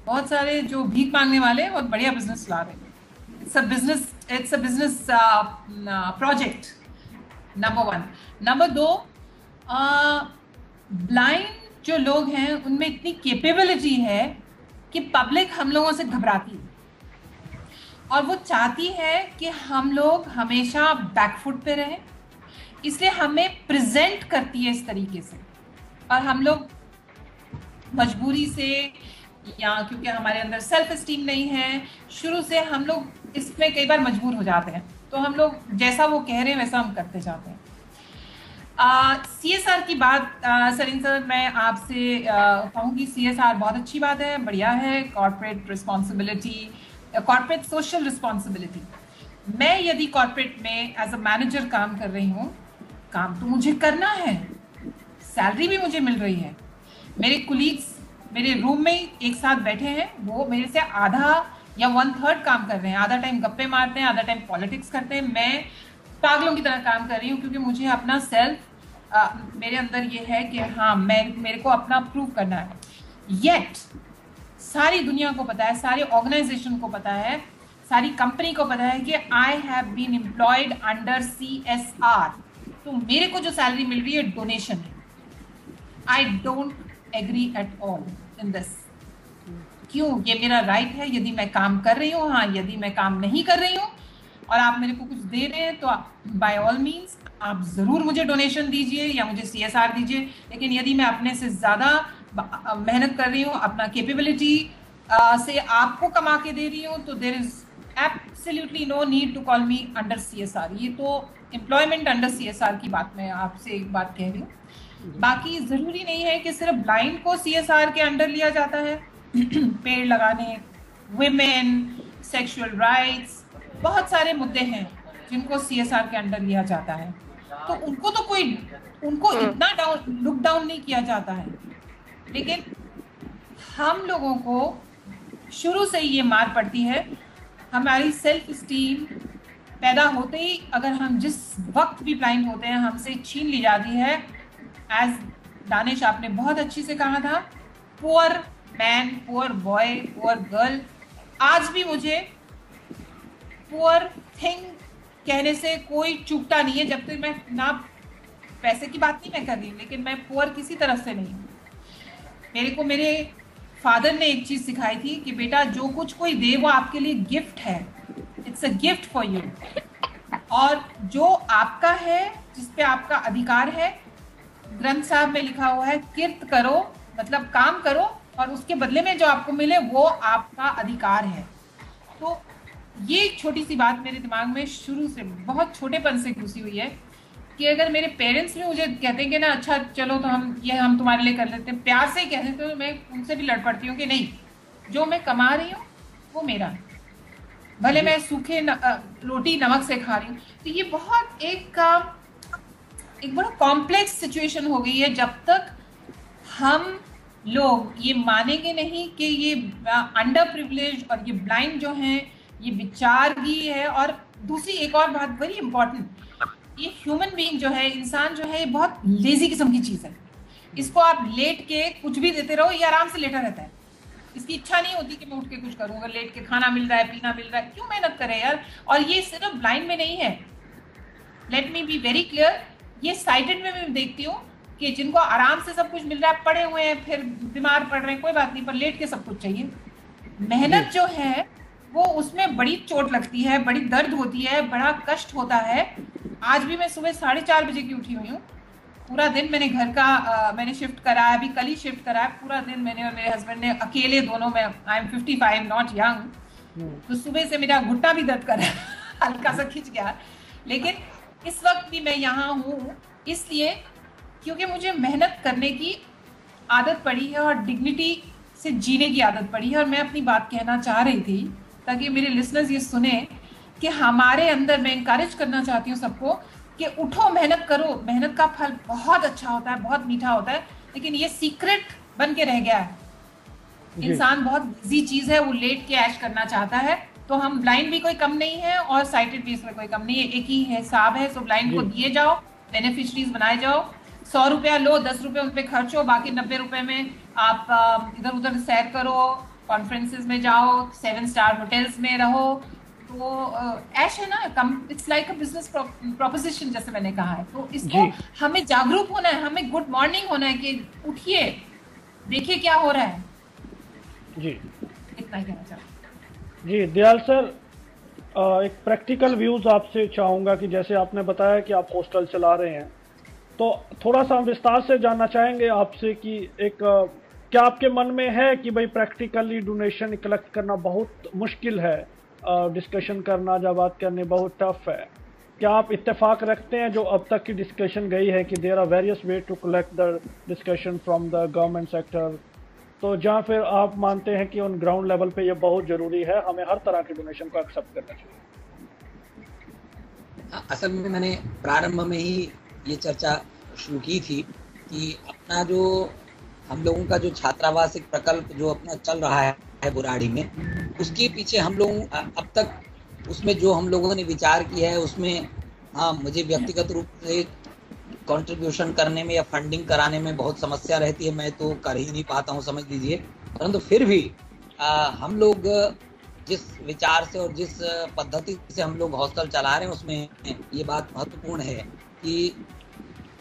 बहुत सारे जो भीख मांगने वाले बहुत बढ़िया बिजनेस ला रहे हैं। It's a business project, number 1। Number 2, blind जो लोग हैं उनमें इतनी कैपेबिलिटी है कि पब्लिक हम लोगों से घबराती है और वो चाहती है कि हम लोग हमेशा बैकफुट पे रहें, इसलिए हमें प्रेजेंट करती है इस तरीके से। और हम लोग मजबूरी से, या क्योंकि हमारे अंदर सेल्फ एस्टीम नहीं है, शुरू से हम लोग इसमें कई बार मजबूर हो जाते हैं, तो हम लोग जैसा वो कह रहे हैं वैसा हम करते जाते हैं। CSR की बात, सरिन सर, मैं आपसे कहूँगी CSR बहुत अच्छी बात है, बढ़िया है। Corporate responsibility, corporate social responsibility. मैं यदि कॉर्पोरेट में एज अ मैनेजर काम कर रही हूँ, काम तो मुझे करना है, सैलरी भी मुझे मिल रही है, मेरे कुलीग्स मेरे रूम में एक साथ बैठे हैं, वो मेरे से आधा या 1/3 काम कर रहे हैं, आधा टाइम गप्पे मारते हैं, आधा टाइम पॉलिटिक्स करते हैं। मैं पागलों की तरह काम कर रही हूँ क्योंकि मुझे अपना सेल्फ, मेरे अंदर ये है कि हाँ, मेरे को अपना प्रूव करना है। येट सारी दुनिया को पता है, सारे ऑर्गेनाइजेशन को पता है, सारी कंपनी को पता है कि I have been employed under CSR, तो मेरे को जो सैलरी मिल रही है डोनेशन है। I don't agree at all in this. क्यों? ये मेरा राइट है यदि मैं काम कर रही हूँ। हाँ, यदि मैं काम नहीं कर रही हूँ और आप मेरे को कुछ दे रहे हैं तो बाय ऑल मीन्स आप ज़रूर मुझे डोनेशन दीजिए या मुझे CSR दीजिए। लेकिन यदि मैं अपने से ज़्यादा मेहनत कर रही हूँ, अपना कैपेबिलिटी से आपको कमा के दे रही हूँ, तो there is absolutely no need to call me under CSR। ये तो एम्प्लॉयमेंट अंडर CSR की बात मैं आपसे एक बात कह रही हूँ। बाकी ज़रूरी नहीं है कि सिर्फ ब्लाइंड को CSR के अंडर लिया जाता है। पेड़ लगाने, वुमेन, सेक्सुअल राइट्स, बहुत सारे मुद्दे हैं जिनको CSR के अंडर लिया जाता है, तो उनको इतना लुक डाउन नहीं किया जाता है। लेकिन हम लोगों को शुरू से ये मार पड़ती है, हमारी सेल्फ स्टीम पैदा होते ही अगर हम जिस वक्त भी ब्लाइंड होते हैं हमसे छीन ली जाती है। एज दानिश आपने बहुत अच्छी से कहा था, poor man, poor boy, poor girl. आज भी मुझे पुअर थिंग कहने से कोई चूकता नहीं है, जब तक मैं ना पैसे की बात नहीं मैं कर रही, लेकिन मैं पुअर किसी तरफ से नहीं हूँ। मेरे को मेरे फादर ने एक चीज सिखाई थी कि बेटा जो कुछ कोई दे वो आपके लिए गिफ्ट है, it's a gift for you. और जो आपका है, जिस पे आपका अधिकार है, ग्रंथ साहब में लिखा हुआ है, किर्त करो, मतलब काम करो और उसके बदले में जो आपको मिले वो आपका अधिकार है। तो ये छोटी सी बात मेरे दिमाग में शुरू से बहुत छोटेपन से घुसी हुई है कि अगर मेरे पेरेंट्स भी मुझे कहते हैं कि ना अच्छा चलो तो हम तुम्हारे लिए कर लेते हैं, प्यार से कहते हैं, तो मैं उनसे भी लड़ पड़ती हूँ कि नहीं, जो मैं कमा रही हूँ वो मेरा है, भले मैं सूखे रोटी नमक से खा रही हूँ। तो ये बहुत एक बड़ा कॉम्प्लेक्स सिचुएशन हो गई है जब तक हम लोग ये मानेंगे नहीं कि ये अंडर प्रिविलेज और ये ब्लाइंड जो हैं ये विचारगी है। और दूसरी एक और बात वेरी इंपॉर्टेंट, ये ह्यूमन बीइंग जो है, इंसान जो है, ये बहुत लेजी किस्म की चीज़ है। इसको आप लेट के कुछ भी देते रहो, ये आराम से लेटा रहता है। इसकी इच्छा नहीं होती कि मैं उठ के कुछ करूँ। अगर लेट के खाना मिल रहा है, पीना मिल रहा है, क्यों मेहनत करे यार। और ये सिर्फ ब्लाइंड में नहीं है, let me be very clear, ये साइटेड में मैं देखती हूँ कि जिनको आराम से सब कुछ मिल रहा है, पड़े हुए हैं, फिर बीमार पड़ रहे हैं, कोई बात नहीं, पर लेट के सब कुछ चाहिए। मेहनत जो है वो उसमें बड़ी चोट लगती है, बड़ी दर्द होती है, बड़ा कष्ट होता है। आज भी मैं सुबह 4:30 बजे की उठी हुई हूँ पूरा दिन मैंने घर का मैंने शिफ्ट कराया, अभी कल ही शिफ्ट कराया, पूरा दिन मैंने और मेरे हस्बैंड ने अकेले दोनों में, आई एम 55 नॉट यंग, तो सुबह से मेरा घुट्टा भी दर्द कर रहा है हल्का सा खिंच गया, लेकिन इस वक्त भी मैं यहाँ हूँ इसलिए क्योंकि मुझे मेहनत करने की आदत पड़ी है और डिग्निटी से जीने की आदत पड़ी है। और मैं अपनी बात कहना चाह रही थी ताकि मेरे लिसनर्स ये सुने कि हमारे अंदर, मैं इंकरेज करना चाहती हूँ सबको कि उठो, मेहनत करो, मेहनत का फल बहुत अच्छा होता है, बहुत मीठा होता है, लेकिन ये सीक्रेट बन के रह गया है। इंसान बहुत बिजी चीज है, वो लेट के ऐश करना चाहता है, तो हम ब्लाइंड भी कोई कम नहीं है और साइटेड भी इसमें कोई कम नहीं है, एक ही हिसाब है। सो ब्लाइंड को दिए जाओ, बेनिफिशरीज बनाए जाओ, 100 रुपया लो, 10 रुपये उन पे खर्च हो, बाकी 90 रुपए में आप इधर उधर सैर करो, कॉन्फ्रेंसेस में जाओ, 7 स्टार होटल्स में रहो, तो ऐश है ना, come, it's like a business proposition जैसे मैंने कहा है। तो इसको हमें जागरूक होना है, हमें गुड मॉर्निंग होना है कि उठिए, देखिए क्या हो रहा है जी। इतना ही कहना चाहूँगा जी। दयाल सर, एक प्रैक्टिकल व्यूज आपसे चाहूंगा कि जैसे आपने बताया कि आप हॉस्टल चला रहे हैं, तो थोड़ा सा हम विस्तार से जानना चाहेंगे आपसे कि एक क्या आपके मन में है कि भाई प्रैक्टिकली डोनेशन कलेक्ट करना बहुत मुश्किल है, डिस्कशन करना या बात करनी बहुत टफ है, क्या आप इत्तेफाक रखते हैं जो अब तक की डिस्कशन गई है कि there are various way to collect the discussion from the government sector, तो जहाँ फिर आप मानते हैं कि ऑन ग्राउंड लेवल पे ये बहुत जरूरी है, हमें हर तरह के डोनेशन को एक्सेप्ट करना चाहिए? असल में मैंने प्रारंभ में ही ये चर्चा शुरू की थी कि अपना जो हम लोगों का जो छात्रावासिक प्रकल्प जो अपना चल रहा है बुराड़ी में, उसके पीछे हम लोग अब तक उसमें जो हम लोगों ने विचार किया है उसमें, हाँ, मुझे व्यक्तिगत रूप से कंट्रीब्यूशन करने में या फंडिंग कराने में बहुत समस्या रहती है, मैं तो कर ही नहीं पाता हूँ, समझ लीजिए। परंतु फिर भी हम लोग जिस विचार से और जिस पद्धति से हम लोग हॉस्टल चला रहे हैं उसमें ये बात महत्वपूर्ण है कि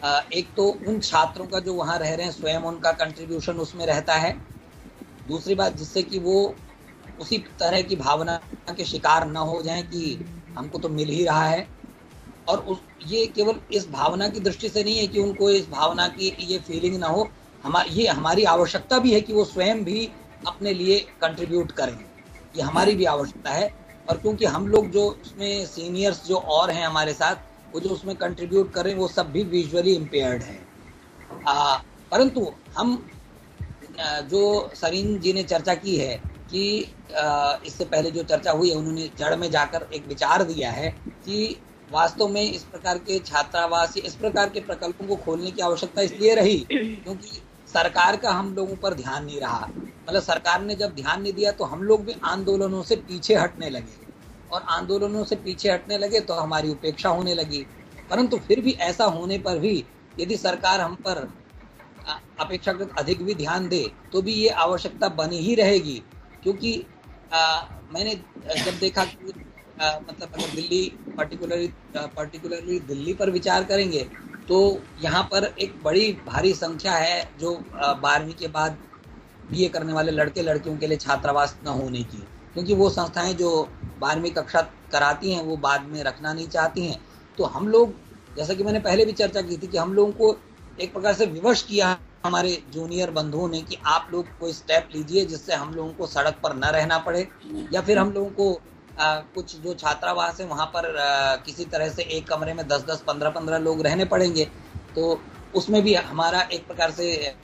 एक तो उन छात्रों का जो वहाँ रह रहे हैं स्वयं उनका कंट्रीब्यूशन उसमें रहता है, दूसरी बात जिससे कि वो उसी तरह की भावना के शिकार न हो जाएं कि हमको तो मिल ही रहा है, और ये केवल इस भावना की दृष्टि से नहीं है कि उनको इस भावना की ये फीलिंग ना हो, ये हमारी आवश्यकता भी है कि वो स्वयं भी अपने लिए कंट्रीब्यूट करें, ये हमारी भी आवश्यकता है। और क्योंकि हम लोग जो उसमें सीनियर्स जो और हैं हमारे साथ, वो जो उसमें कंट्रीब्यूट कर रहे हैं वो सब भी विजुअली इम्पेयर्ड हैं। परंतु हम जो सरीन जी ने चर्चा की है कि इससे पहले जो चर्चा हुई है उन्होंने जड़ में जाकर एक विचार दिया है कि वास्तव में इस प्रकार के छात्रावास, इस प्रकार के प्रकल्पों को खोलने की आवश्यकता इसलिए रही क्योंकि सरकार का हम लोगों पर ध्यान नहीं रहा। मतलब सरकार ने जब ध्यान नहीं दिया तो हम लोग भी आंदोलनों से पीछे हटने लगे, और आंदोलनों से पीछे हटने लगे तो हमारी उपेक्षा होने लगी। परंतु फिर भी ऐसा होने पर भी यदि सरकार हम पर अपेक्षाकृत अधिक भी ध्यान दे तो भी ये आवश्यकता बनी ही रहेगी, क्योंकि मैंने जब देखा कि मतलब अगर दिल्ली पर्टिकुलरली दिल्ली पर विचार करेंगे तो यहाँ पर एक बड़ी भारी संख्या है जो 12वीं के बाद बीए करने वाले लड़के लड़कियों के लिए छात्रावास न होने की, क्योंकि वो संस्थाएं जो 12वीं कक्षा कराती हैं वो बाद में रखना नहीं चाहती हैं। तो हम लोग, जैसा कि मैंने पहले भी चर्चा की थी, कि हम लोगों को एक प्रकार से विवश किया हमारे जूनियर बंधुओं ने कि आप लोग कोई स्टेप लीजिए जिससे हम लोगों को सड़क पर न रहना पड़े, या फिर हम लोगों को कुछ जो छात्रावास है वहाँ पर किसी तरह से एक कमरे में 10-10, 15-15 लोग रहने पड़ेंगे। तो उसमें भी हमारा एक प्रकार से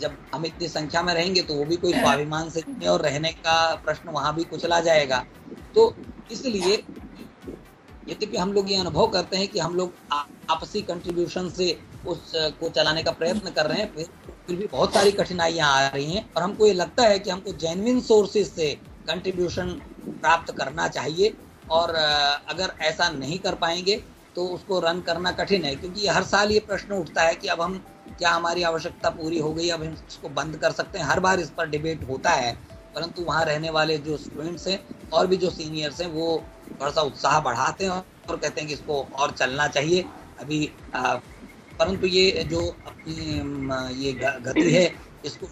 जब हम इतनी संख्या में रहेंगे तो वो भी कोई स्वाभिमान से और रहने का प्रश्न वहाँ भी कुचला जाएगा। तो इसलिए यद्यपि हम लोग ये अनुभव करते हैं कि हम लोग आपसी कंट्रीब्यूशन से उसको चलाने का प्रयत्न कर रहे हैं, फिर भी बहुत सारी कठिनाइयां आ रही हैं, और हमको ये लगता है कि हमको जेन्युइन सोर्सेज से कंट्रीब्यूशन प्राप्त करना चाहिए, और अगर ऐसा नहीं कर पाएंगे तो उसको रन करना कठिन है, क्योंकि हर साल ये प्रश्न उठता है कि अब हम क्या, हमारी आवश्यकता पूरी हो गई, अब हम इसको बंद कर सकते हैं। हर बार इस पर डिबेट होता है, परंतु वहाँ रहने वाले जो स्टूडेंट्स हैं और भी जो सीनियर्स हैं वो थोड़ा सा उत्साह बढ़ाते हैं और कहते हैं कि इसको और चलना चाहिए अभी। परंतु ये जो अपनी ये गति है इसको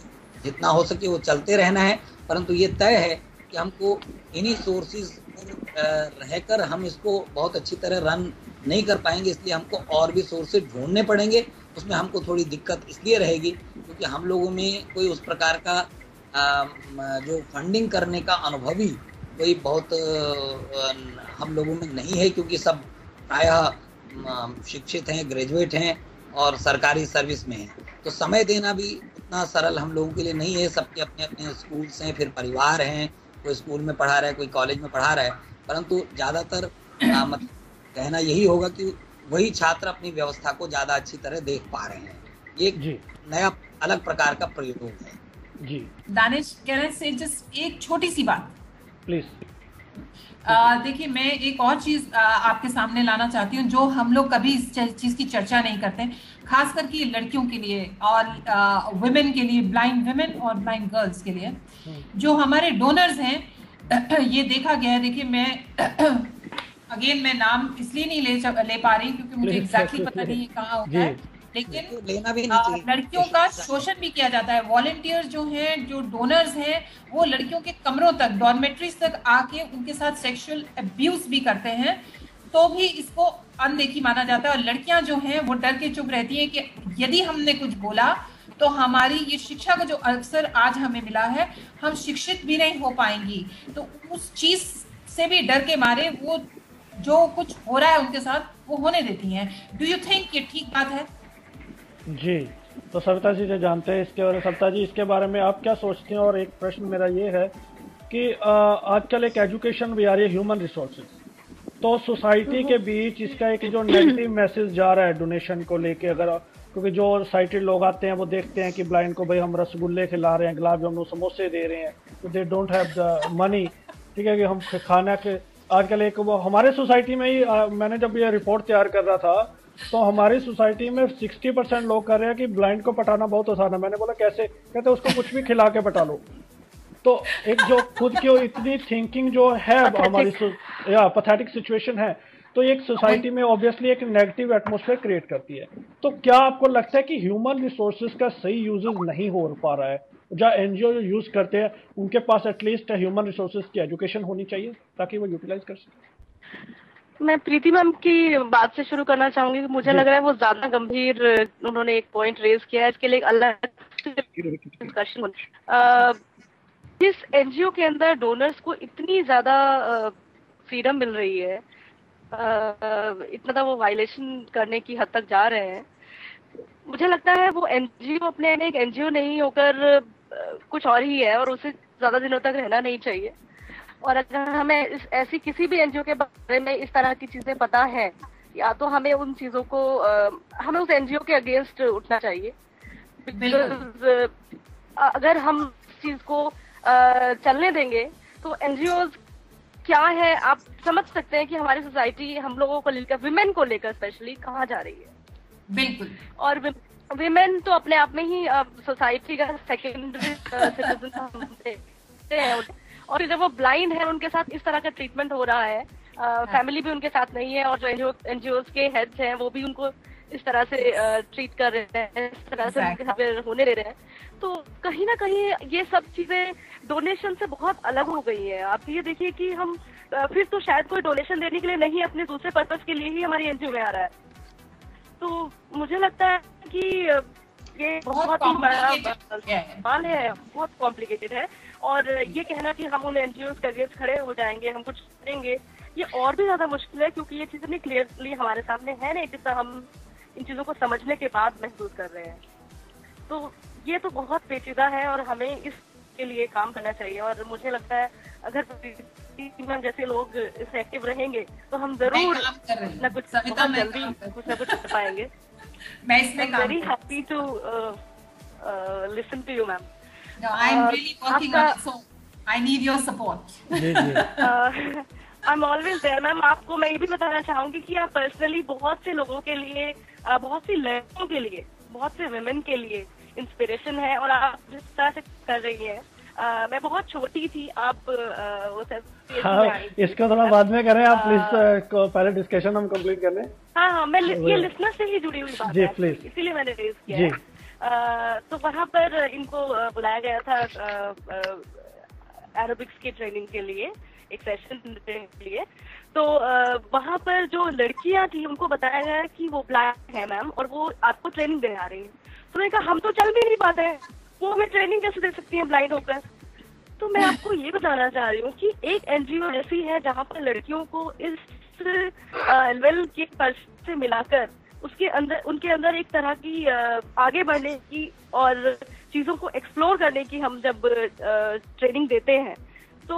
जितना हो सके वो चलते रहना है, परंतु ये तय है कि हमको इन्हीं सोर्सेज रहकर हम इसको बहुत अच्छी तरह रन नहीं कर पाएंगे, इसलिए हमको और भी सोर्सेज ढूंढने पड़ेंगे उसमें हमको थोड़ी दिक्कत इसलिए रहेगी क्योंकि हम लोगों में कोई उस प्रकार का जो फंडिंग करने का अनुभवी कोई बहुत हम लोगों में नहीं है, क्योंकि सब प्रायः शिक्षित हैं, ग्रेजुएट हैं और सरकारी सर्विस में हैं। तो समय देना भी उतना सरल हम लोगों के लिए नहीं है। सबके अपने अपने स्कूल्स हैं, फिर परिवार हैं, कोई स्कूल में पढ़ा रहा है, कोई कॉलेज में पढ़ा रहा है, परंतु ज़्यादातर मतलब कहना यही होगा कि वही छात्र अपनी व्यवस्था को ज़्यादा अच्छी तरह देख पा रहे हैं। ये एक नया अलग प्रकार का प्रयोग है। जी दानिश, कैन आई से जस्ट एक छोटी सी बात प्लीज? देखिए, मैं एक और चीज आपके सामने लाना चाहती हूँ जो हम लोग कभी इस चीज की चर्चा नहीं करते, खास करके लड़कियों के लिए और वुमेन के लिए, ब्लाइंड वुमेन और ब्लाइंड गर्ल्स के लिए जो हमारे डोनर्स हैं। ये देखा गया है, देखिए मैं अगेन मैं नाम इसलिए नहीं ले पा रही क्योंकि मुझे एग्जैक्टली पता नहीं है कहाँ होता है, लेकिन लड़कियों का शोषण भी किया जाता है। वॉलंटियर्स जो हैं, जो डोनर्स हैं, वो लड़कियों के कमरों तक, डॉर्मेट्रीज तक आके उनके साथ सेक्सुअल अब्यूज भी करते हैं, तो भी इसको अनदेखी माना जाता है। और लड़कियां जो हैं वो डर के चुप रहती हैं कि यदि हमने कुछ बोला तो हमारी ये शिक्षा का जो अवसर आज हमें मिला है, हम शिक्षित भी नहीं हो पाएंगी। तो उस चीज से भी डर के मारे वो जो कुछ हो रहा है उनके साथ वो होने देती हैं। डू यू थिंक ये ठीक बात है? जी, तो सविता जी जो जानते हैं इसके बारे में, सविता जी इसके बारे में आप क्या सोचते हैं? और एक प्रश्न मेरा ये है कि आजकल एक एजुकेशन भी आ रही है, ह्यूमन रिसोर्सेज, तो सोसाइटी के बीच इसका एक जो नेगेटिव मैसेज जा रहा है डोनेशन को लेके, अगर क्योंकि जो साइटेड लोग आते हैं वो देखते हैं कि ब्लाइंड को भाई हम रसगुल्ले खिला रहे हैं, गुलाब जामुन, समोसे दे रहे हैं, तो they don't have the money, ठीक है, कि हम खाना के आजकल एक वो हमारे सोसाइटी में ही मैंने जब ये रिपोर्ट तैयार कर रहा था तो हमारी सोसाइटी में 60% लोग कर रहे हैं कि ब्लाइंड को पटाना बहुत आसान है। मैंने बोला कैसे? कहते उसको कुछ भी खिला के पटा लो। तो एक जो खुद की इतनी थिंकिंग जो है हमारी पैथेटिक सिचुएशन है, तो एक सोसाइटी में ऑब्वियसली एक नेगेटिव एटमॉस्फेयर क्रिएट करती है। तो क्या आपको लगता है कि ह्यूमन रिसोर्सेज का सही यूजेस नहीं हो पा रहा है? जो एनजीओ जो यूज करते हैं उनके पास एटलीस्ट ह्यूमन रिसोर्सेज की एजुकेशन होनी चाहिए ताकि वो यूटिलाइज कर सके। मैं प्रीति मैम की बात से शुरू करना चाहूंगी। मुझे लग रहा है वो ज्यादा गंभीर उन्होंने एक पॉइंट रेज किया है, इसके लिए एक अलग डिस्कशन। जिस एनजीओ के अंदर डोनर्स को इतनी ज्यादा फ्रीडम मिल रही है, इतना वो वायलेशन करने की हद तक जा रहे हैं, मुझे लगता है वो एनजीओ अपने एक एनजीओ नहीं होकर कुछ और ही है और उसे ज्यादा दिनों तक रहना नहीं चाहिए। और अगर हमें ऐसी किसी भी एनजीओ के बारे में इस तरह की चीजें पता है, या तो हमें उन चीजों को हमें उस एनजीओ के अगेंस्ट उठना चाहिए। बिकॉज अगर हम इस चीज को चलने देंगे तो एनजीओ क्या है आप समझ सकते हैं कि हमारी सोसाइटी हम लोगों को लेकर, विमेन को लेकर स्पेशली कहाँ जा रही है। बिल्कुल। और विमेन तो अपने आप में ही सोसाइटी का सेकेंडरी सिटीजन है, और जब वो ब्लाइंड है उनके साथ इस तरह का ट्रीटमेंट हो रहा है, फैमिली भी उनके साथ नहीं है और जो एनजीओ के हेड्स हैं वो भी उनको इस तरह से ट्रीट कर रहे हैं, इस तरह से उनके साथ होने दे रहे हैं, तो कहीं ना कहीं ये सब चीजें डोनेशन से बहुत अलग हो गई है। आप ये देखिए कि हम फिर तो शायद कोई डोनेशन देने के लिए नहीं, अपने दूसरे पर्पज के लिए ही हमारी एनजीओ में आ रहा है। तो मुझे लगता है कि ये बहुत ही बड़ा सवाल है, बहुत कॉम्प्लिकेटेड है। और ये कहना कि हम उन एनजीओ के अगेंस्ट खड़े हो जाएंगे, हम कुछ करेंगे, ये और भी ज्यादा मुश्किल है, क्योंकि ये चीजें क्लियरली हमारे सामने है नहीं, जितना हम इन चीजों को समझने के बाद महसूस कर रहे हैं। तो ये तो बहुत पेचीदा है और हमें इसके लिए काम करना चाहिए। और मुझे लगता है अगर जैसे लोग इससे एक्टिव रहेंगे तो हम जरूर न कुछ जल्दी कुछ न कुछ कर पाएंगे। मैं इसमें very happy to listen to you ma'am. I am really working on it, so I need your support. I am always there ma'am. आपको मैं ये भी बताना चाहूंगी कि आप पर्सनली बहुत से लोगों के लिए, बहुत सी लड़कियों के लिए, बहुत से वुमेन के लिए इंस्पिरेशन है। और आप जिस तरह से कर रही हैं, मैं बहुत छोटी थी, आप इसको थोड़ा बाद में करें आप प्लीज, पहले डिस्कशन हम कंप्लीट कर लें। हाँ, मैं ये लिसनर से ही जुड़ी हुई बात है, प्लीज, इसीलिए मैंने रेज किया है। तो वहाँ पर इनको बुलाया गया था एरोबिक्स की ट्रेनिंग के लिए, एक सेशन के लिए। तो वहाँ पर जो लड़कियां थी उनको बताया गया कि वो ब्लाइंड है मैम और वो आपको ट्रेनिंग दे आ रही है। तो मैंने कहा हम तो चल भी नहीं पाते हैं, वो हमें ट्रेनिंग कैसे दे सकती है ब्लाइंड होकर। तो मैं आपको ये बताना चाह रही हूँ कि एक एनजीओ ऐसी है जहाँ पर लड़कियों को इस लेवल के पर्सन से मिलाकर उसके अंदर उनके अंदर एक तरह की आगे बढ़ने की और चीजों को एक्सप्लोर करने की हम जब ट्रेनिंग देते हैं तो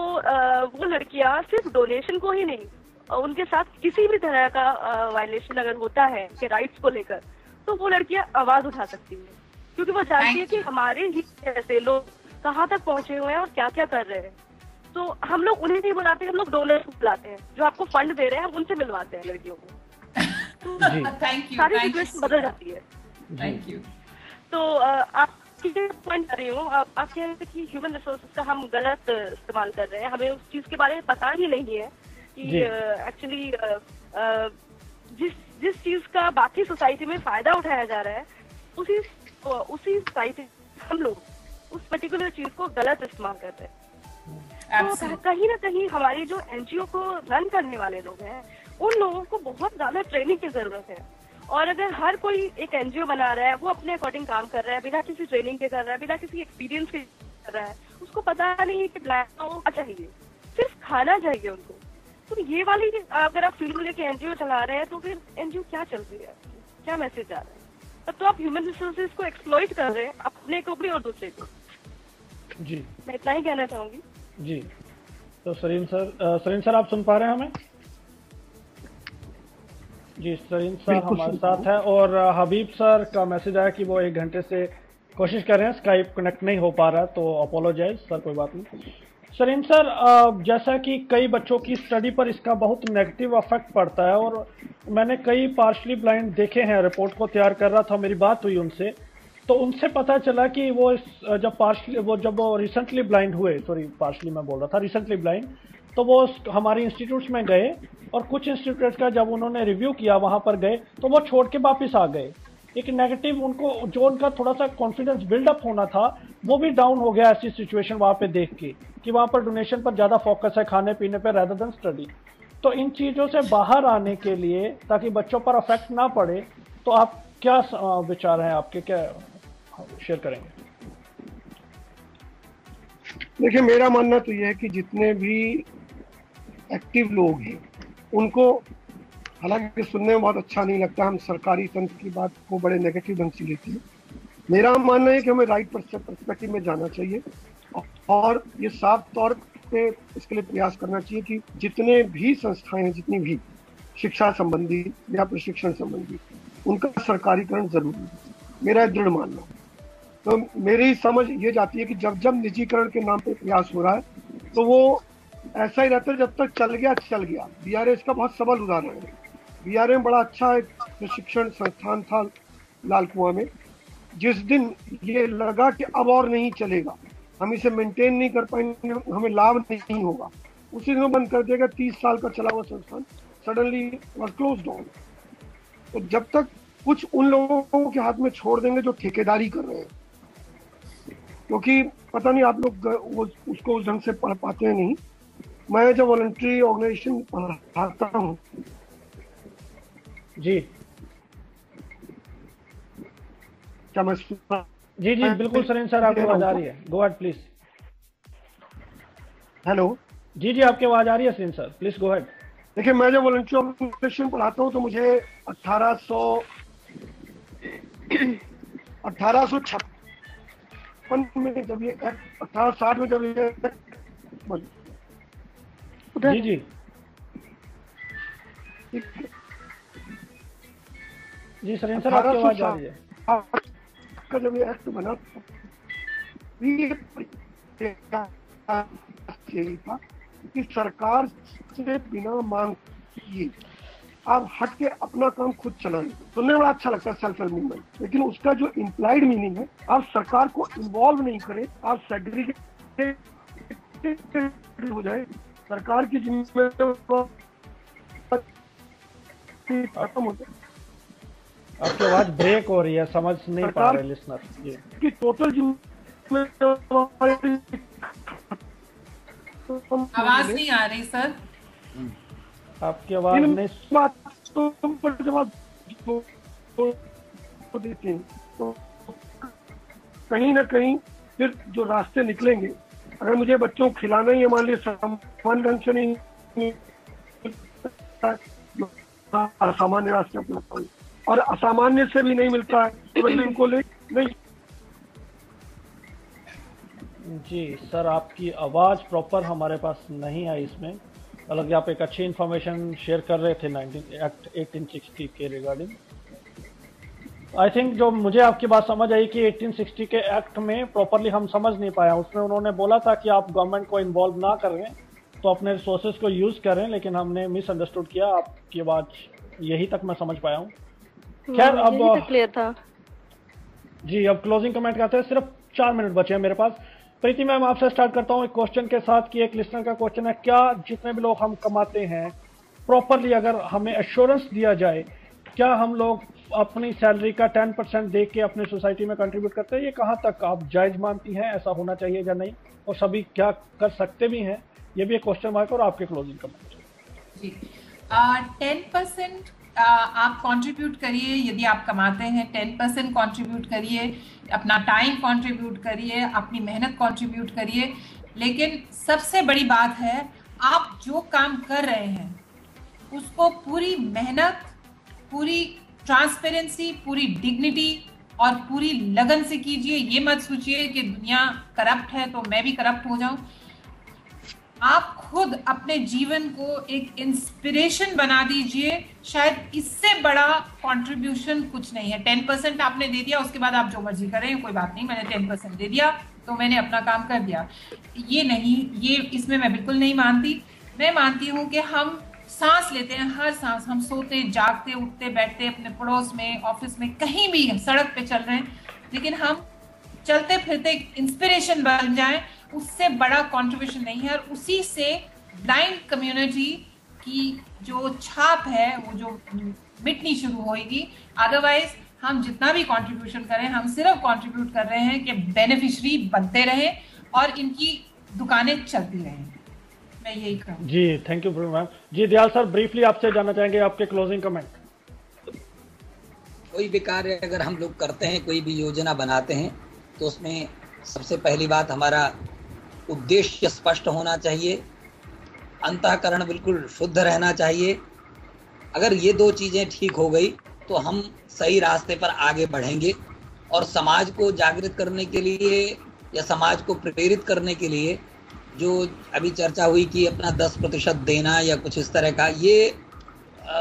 वो लड़कियां सिर्फ डोनेशन को ही नहीं, उनके साथ किसी भी तरह का वायलेशन अगर होता है के राइट्स को लेकर तो वो लड़कियां आवाज उठा सकती हैं, क्योंकि वो जानती है कि हमारे ही ऐसे लोग कहाँ तक पहुंचे हुए हैं और क्या क्या कर रहे हैं। तो हम लोग उन्हें नहीं बुलाते, हम लोग डोनर्स को बुलाते हैं जो आपको फंड दे रहे हैं, हम उनसे मिलवाते हैं लड़कियों को। थैंक यू, सारी सिचुएशन बदल जाती है। Thank you. तो आप पॉइंट कर रही हूँ, आप कह रहे थे कि ह्यूमन रिसोर्सेज का हम गलत इस्तेमाल कर रहे हैं, हमें उस चीज के बारे में पता ही नहीं है कि एक्चुअली जिस चीज का बाकी सोसाइटी में फायदा उठाया जा रहा है उसी सोसाइटी हम लोग उस पर्टिकुलर चीज को गलत इस्तेमाल करते हैं। तो कहीं ना कहीं हमारी जो एनजीओ को रन करने वाले लोग हैं उन लोगों को बहुत ज्यादा ट्रेनिंग की जरूरत है। और अगर हर कोई एक एनजीओ बना रहा है, वो अपने अकॉर्डिंग काम कर रहा है, बिना किसी ट्रेनिंग के कर रहा है, बिना किसी एक्सपीरियंस के कर रहा है, उसको पता नहीं है कि ब्लैक को चाहिए, सिर्फ खाना चाहिए उनको। तो ये वाली अगर आप फील्ड लेके एनजीओ चला रहे हैं तो फिर एनजीओ क्या चल रही है, क्या मैसेज आ रहा है? तब तो आप ह्यूमन रिसोर्सेज को एक्सप्लॉइट कर रहे हैं, अपने को भी और दूसरे को। जी मैं इतना ही कहना चाहूंगी। जी, तो सरीन सर आप सुन पा रहे हैं हमें? जी, सरीन सर हमारे साथ है और हबीब सर का मैसेज आया कि वो 1 घंटे से कोशिश कर रहे हैं, स्काइप कनेक्ट नहीं हो पा रहा है, तो अपोलोजाइज सर, कोई बात नहीं। सरीन सर, जैसा कि कई बच्चों की स्टडी पर इसका बहुत नेगेटिव इफेक्ट पड़ता है और मैंने कई पार्शली ब्लाइंड देखे हैं, रिपोर्ट को तैयार कर रहा था, मेरी बात हुई उनसे, तो उनसे पता चला कि वो जब रिसेंटली ब्लाइंड हुए, सॉरी पार्शली मैं बोल रहा था, रिसेंटली ब्लाइंड, तो वो हमारे इंस्टीट्यूट्स में गए और कुछ इंस्टीट्यूट का जब उन्होंने रिव्यू किया, वहां पर गए तो वो छोड़ के वापस आ गए। एक नेगेटिव उनको जो उनका थोड़ा सा कॉन्फिडेंस बिल्डअप होना था वो भी डाउन हो गया ऐसी सिचुएशन वहां पे देख के कि वहां पर डोनेशन पर ज्यादा फोकस है, खाने पीने पर रेदर देन स्टडी। तो इन चीजों से बाहर आने के लिए, ताकि बच्चों पर अफेक्ट ना पड़े, तो आप क्या विचार हैं आपके, क्या शेयर करेंगे? देखिए, मेरा मानना तो यह है कि जितने भी एक्टिव लोग हैं उनको, हालांकि सुनने में बहुत अच्छा नहीं लगता, हम सरकारी तंत्र की बात को बड़े नेगेटिव ढंग से लेते हैं। मेरा मानना है कि हमें राइट पर्सपेक्टिव में जाना चाहिए और ये साफ तौर पे इसके लिए प्रयास करना चाहिए कि जितने भी संस्थाएं हैं, जितनी भी शिक्षा संबंधी या प्रशिक्षण संबंधी, उनका सरकारीकरण जरूरी है, मेरा दृढ़ मानना। तो मेरी समझ ये जाती है कि जब जब निजीकरण के नाम पे प्रयास हो रहा है तो वो ऐसा ही रहता है, जब तक चल गया। बीआरएस का बहुत सबल उदाहरण है। बीआरए में बड़ा अच्छा एक प्रशिक्षण संस्थान था लाल कुआं में, जिस दिन ये लगा कि अब और नहीं चलेगा, हम इसे मेंटेन नहीं कर पाएंगे, हमें लाभ नहीं होगा, उसी दिन बंद कर दिया गया। 30 साल का चला हुआ संस्थान सडनली वाज क्लोज डाउन। तो जब तक कुछ उन लोगों के हाथ में छोड़ देंगे जो ठेकेदारी कर रहे हैं, क्योंकि पता नहीं आप लोग उसको उस ढंग से पढ़ पाते हैं नहीं। मैं जब वॉलंटरी ऑर्गेनाइजेशन पढ़ाता हूँ जी, क्या मैं जी बिल्कुल सरीन सर, आपकी आवाज आ रही है, गो अहेड प्लीज। हेलो, जी आपकी आवाज आ रही है Sareen sir, please go ahead. देखिए, मैं जब वॉलंटरी ऑर्गेनाइजेशन पढ़ाता हूँ तो मुझे 1856 में जब ये 1860 में जब ये जी जी सरीन सर, आपकी आवाज आ रही है। का जब ये एक्ट बना यही था कि सरकार से बिना मांग किए आप हट के अपना काम खुद चलाएं। सुनने में बड़ा अच्छा लगता है सेल्फ हेल्प मूवमेंट, लेकिन उसका जो इम्प्लाइड मीनिंग है, आप सरकार को इन्वॉल्व नहीं करें, आप सेग्रीगेट हो जाए, सरकार की जिम्मेदारी खत्म हो जाए। आपकी आवाज ब्रेक हो रही है, समझ नहीं पा रहे लिसनर की टोटल जिम्मेदारी आवाज नहीं आ रही सर, आपकी आवाज नहीं। जवाब देते हैं तो कहीं ना कहीं फिर जो रास्ते निकलेंगे, अगर मुझे बच्चों को खिलाना ही मान लीजिए सामान्य ढंग से नहीं, असामान्य रास्ते अपनाता हूँ और असामान्य से भी नहीं मिलता है तो इनको ले नहीं। जी सर, आपकी आवाज़ प्रॉपर हमारे पास नहीं आई इसमें, हालांकि आप एक अच्छी इन्फॉर्मेशन शेयर कर रहे थे 1860 के रिगार्डिंग। आई थिंक जो मुझे आपकी बात समझ आई कि 1860 के एक्ट में प्रॉपरली हम समझ नहीं पाया, उसमें उन्होंने बोला था कि आप गवर्नमेंट को इन्वॉल्व ना करें तो अपने रिसोर्सेज को यूज़ करें, लेकिन हमने मिसअंडरस्टूड किया। आपकी बात यही तक मैं समझ पाया हूँ। खैर अब क्लियर था जी, अब क्लोजिंग कमेंट करते हैं, सिर्फ 4 मिनट बचे हैं मेरे पास। प्रीति मैम, आपसे स्टार्ट करता हूँ एक क्वेश्चन के साथ कि एक लिसनर का क्वेश्चन है, क्या जितने भी लोग हम कमाते हैं प्रॉपरली अगर हमें एश्योरेंस दिया जाए, क्या हम लोग अपनी सैलरी का 10% दे के अपनी सोसाइटी में कंट्रीब्यूट करते हैं? ये कहाँ तक आप जायज मानती हैं, ऐसा होना चाहिए या नहीं, और सभी क्या कर सकते भी हैं? ये भी एक क्वेश्चन मार्क और आपके क्लोजिंग कमेंट। जी 10% आप कंट्रीब्यूट करिए, यदि आप कमाते हैं 10% कंट्रीब्यूट करिए, अपना टाइम कंट्रीब्यूट करिए, अपनी मेहनत कंट्रीब्यूट करिए। लेकिन सबसे बड़ी बात है, आप जो काम कर रहे हैं उसको पूरी मेहनत, पूरी ट्रांसपेरेंसी, पूरी डिग्निटी और पूरी लगन से कीजिए। ये मत सोचिए कि दुनिया करप्ट है तो मैं भी करप्ट हो जाऊं। आप खुद अपने जीवन को एक इंस्पिरेशन बना दीजिए, शायद इससे बड़ा कंट्रीब्यूशन कुछ नहीं है। 10% आपने दे दिया, उसके बाद आप जो मर्जी करें, कोई बात नहीं, मैंने 10% दे दिया तो मैंने अपना काम कर दिया। ये नहीं, ये इसमें मैं बिल्कुल नहीं मानती। मैं मानती हूँ कि हम सांस लेते हैं, हर सांस, हम सोते, जागते, उठते, बैठते, अपने पड़ोस में, ऑफिस में, कहीं भी सड़क पे चल रहे हैं, लेकिन हम चलते फिरते इंस्पिरेशन बन जाएं, उससे बड़ा कंट्रीब्यूशन नहीं है। और उसी से ब्लाइंड कम्युनिटी की जो छाप है वो जो मिटनी शुरू होगी। अदरवाइज हम जितना भी कंट्रीब्यूशन करें, हम सिर्फ कंट्रीब्यूट कर रहे हैं कि बेनिफिशियरी बनते रहें और इनकी दुकानें चलती रहें। मैं यही कहूँ। जी थैंक यू मैम। जी दयाल सर, ब्रीफली आपसे जानना चाहेंगे आपके क्लोजिंग कमेंट। कोई भी कार्य अगर हम लोग करते हैं, कोई भी योजना बनाते हैं, तो उसमें सबसे पहली बात हमारा उद्देश्य स्पष्ट होना चाहिए, अंतःकरण बिल्कुल शुद्ध रहना चाहिए। अगर ये 2 चीजें ठीक हो गई तो हम सही रास्ते पर आगे बढ़ेंगे। और समाज को जागृत करने के लिए या समाज को प्रेरित करने के लिए जो अभी चर्चा हुई कि अपना 10% देना या कुछ इस तरह का, ये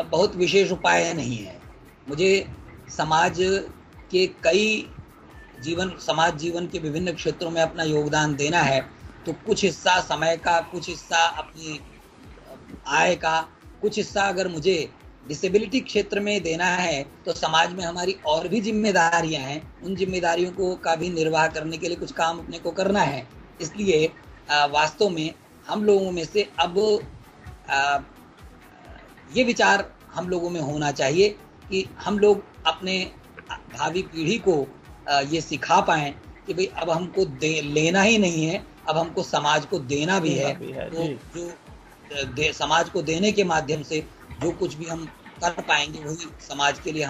बहुत विशेष उपाय नहीं है। मुझे समाज के कई समाज जीवन के विभिन्न क्षेत्रों में अपना योगदान देना है, तो कुछ हिस्सा समय का, कुछ हिस्सा अपनी आय का, कुछ हिस्सा अगर मुझे डिसेबिलिटी क्षेत्र में देना है, तो समाज में हमारी और भी जिम्मेदारियां हैं, उन जिम्मेदारियों को का भी निर्वाह करने के लिए कुछ काम अपने को करना है। इसलिए वास्तव में हम लोगों में से अब ये विचार हम लोगों में होना चाहिए कि हम लोग अपने भावी पीढ़ी को ये सिखा पाएं कि भाई अब हमको लेना ही नहीं है, अब हमको समाज को देना भी है। तो जो समाज को देने के माध्यम से जो कुछ भी हम कर पाएंगे वही समाज के लिए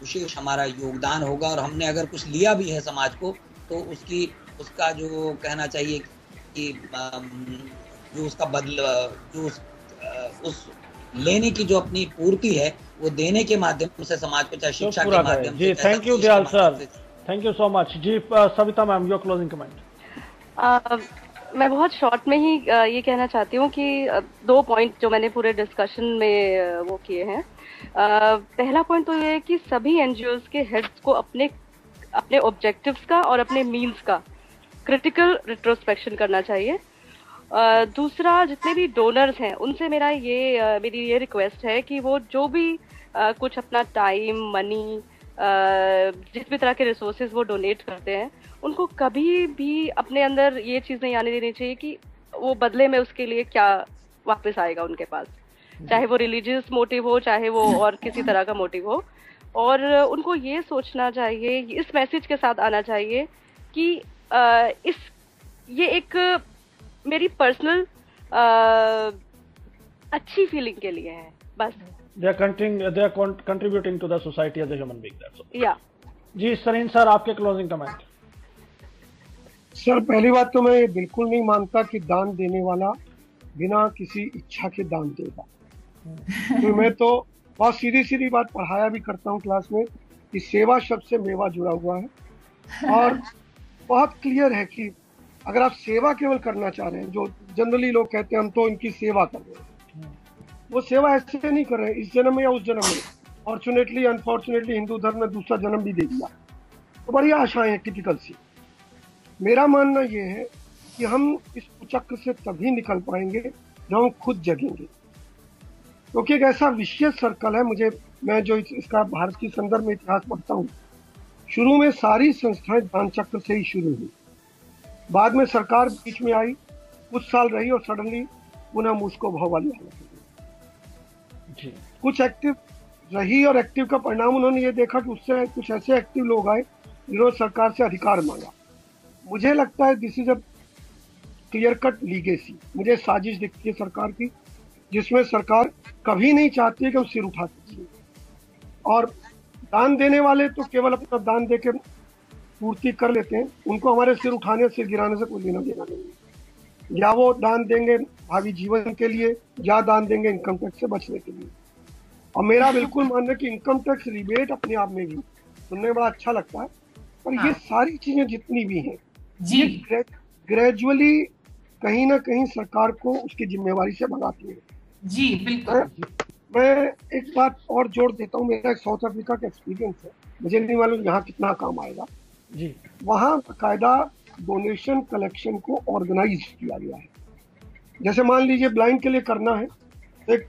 विशेष हमारा योगदान होगा। और हमने अगर कुछ लिया भी है समाज को, तो उसका जो कहना चाहिए कि जो उसका उस लेने की जो अपनी पूर्ति है वो देने के माध्यम से समाज को, चाहे शिक्षा के माध्यम से। Thank you Dayal sir, thank you so much. जी Savita ma'am, your closing comment. मैं बहुत शॉर्ट में ही ये कहना चाहती हूँ कि 2 पॉइंट जो मैंने पूरे डिस्कशन में वो किए हैं। पहला पॉइंट तो ये है कि सभी एनजीओज के हेड्स को अपने ऑब्जेक्टिव्स का और अपने मीन्स का क्रिटिकल रिट्रोस्पेक्शन करना चाहिए। दूसरा, जितने भी डोनर्स हैं उनसे मेरी ये रिक्वेस्ट है कि वो जो भी कुछ अपना टाइम, मनी, जिस भी तरह के रिसोर्सेज वो डोनेट करते हैं, उनको कभी भी अपने अंदर ये चीज़ नहीं आने देनी चाहिए कि वो बदले में उसके लिए क्या वापस आएगा उनके पास, चाहे वो रिलीजियस मोटिव हो, चाहे वो और किसी तरह का मोटिव हो। और उनको ये सोचना चाहिए, इस मैसेज के साथ आना चाहिए कि ये एक मेरी पर्सनल अच्छी फीलिंग के लिए है बस। They are contributing to the society as a human being. That's all. Yeah. जी सरीन सर, आपके क्लोजिंग कमेंट। सर पहली बात तो मैं बिल्कुल नहीं मानता कि दान देने वाला बिना किसी इच्छा के दान देगा। तो मैं तो बहुत सीधी सीधी बात पढ़ाया भी करता हूँ क्लास में कि सेवा शब्द से मेवा जुड़ा हुआ है, और बहुत क्लियर है कि अगर आप सेवा केवल करना चाह रहे हैं, जो जनरली लोग कहते हैं हम तो इनकी सेवा कर रहे हैं, वो सेवा ऐसे नहीं कर रहे हैं इस जन्म में या उस जन्म में। फॉर्चुनेटली अनफॉर्चुनेटली हिंदू धर्म ने दूसरा जन्म भी दे दिया, तो बड़ी आशाएं हैं टिपिकल सी। मेरा मानना ये है कि हम इस चक्र से तभी निकल पाएंगे जब हम खुद जगेंगे, क्योंकि एक ऐसा विशेष सर्कल है। मैं जो इसका भारत की संदर्भ में इतिहास पढ़ता हूँ, शुरू में सारी संस्थाएं दान चक्र से ही शुरू हुई, बाद में सरकार बीच में आई, कुछ साल रही और सडनली पुनः मुझको भाव वाली हालत हो गई। कुछ एक्टिव रही और एक्टिव का परिणाम उन्होंने ये देखा कि उससे कुछ ऐसे एक्टिव लोग आए जिन्होंने सरकार से अधिकार मांगा। मुझे लगता है this is a clear cut legacy. मुझे साजिश दिखती है सरकार की, जिसमें सरकार कभी नहीं चाहती है कि हम सिर उठा सकें, और दान देने वाले तो केवल अपना दान देके पूर्ति कर लेते हैं, उनको हमारे सिर उठाने सिर गिराने से कोई लेना देना नहीं है। या वो दान देंगे भावी जीवन के लिए, या दान देंगे इनकम टैक्स से बचने के लिए। और मेरा बिल्कुल मानना है कि इनकम टैक्स रिबेट अपने आप में भी सुनने में बड़ा अच्छा लगता है, पर ये सारी चीजें जितनी भी हैं ये ग्रेजुअली कहीं ना कहीं सरकार को उसकी जिम्मेवारी से भगाती है। जी बिल्कुल। मैं एक बात और जोड़ देता हूँ, मेरा एक साउथ अफ्रीका का एक्सपीरियंस है, मुझे नहीं मालूम यहाँ कितना काम आएगा जी। वहाँ बाकायदा डोनेशन कलेक्शन को ऑर्गेनाइज किया गया है। जैसे मान लीजिए ब्लाइंड के लिए करना है, एक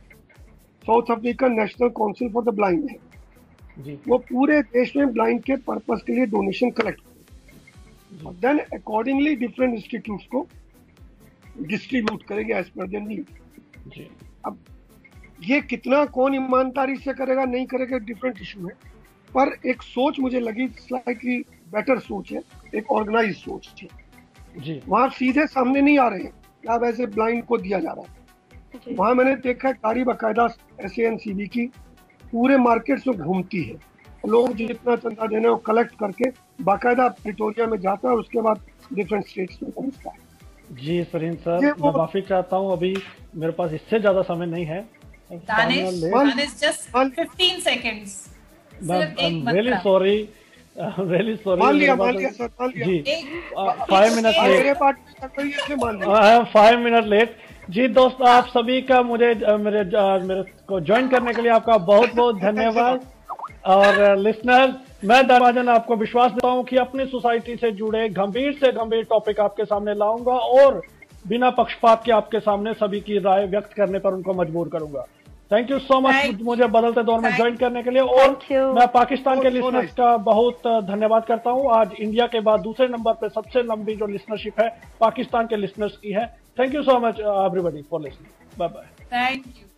south African national council for the blind है जी। वो पूरे देश में ब्लाइंड के पर्पस के लिए डोनेशन कलेक्ट करे, देन अकॉर्डिंगली डिफरेंट इंस्टीट्यूट्स को डिस्ट्रीब्यूट करेंगे एज पर देयर नीड। अब ये कितना कौन ईमानदारी से करेगा नहीं करेगा डिफरेंट इशू है, पर एक सोच मुझे लगी स्लाइटली बेटर सोच है, एक ऑर्गेनाइज सोच है जी। वहाँ सीधे सामने नहीं आ रहे हैं कि आप ऐसे ब्लाइंड को दिया जा रहा है। वहाँ मैंने देखा है गाड़ी बाकायदा SANCB की पूरे मार्केट में घूमती है, लोग जितना चंदा देने वो कलेक्ट करके बाकायदा प्रिटोरिया में जाता है, उसके बाद डिफरेंट स्टेट्स में पहुंचता है। जी सरीन सर, मैं माफी चाहता हूँ, अभी मेरे पास इससे ज्यादा समय नहीं है। रियली सॉरी मान लिया सर, मान लिया जी। 5 मिनट लेट, 5 मिनट लेट जी। दोस्तों आप सभी का मेरे को ज्वाइन करने के लिए आपका बहुत बहुत धन्यवाद। और लिसनर, मैं दरवाजन आपको विश्वास देता हूं कि अपनी सोसाइटी से जुड़े गंभीर से गंभीर टॉपिक आपके सामने लाऊंगा और बिना पक्षपात के आपके सामने सभी की राय व्यक्त करने पर उनको मजबूर करूंगा। थैंक यू सो मच मुझे बदलते दौर में ज्वाइन करने के लिए। और मैं पाकिस्तान के लिसनर्स का बहुत धन्यवाद करता हूं। आज इंडिया के बाद दूसरे नंबर पे सबसे लंबी जो लिसनरशिप है पाकिस्तान के लिसनर्स की है। Thank you so much everybody for listening. Bye bye. Thank you.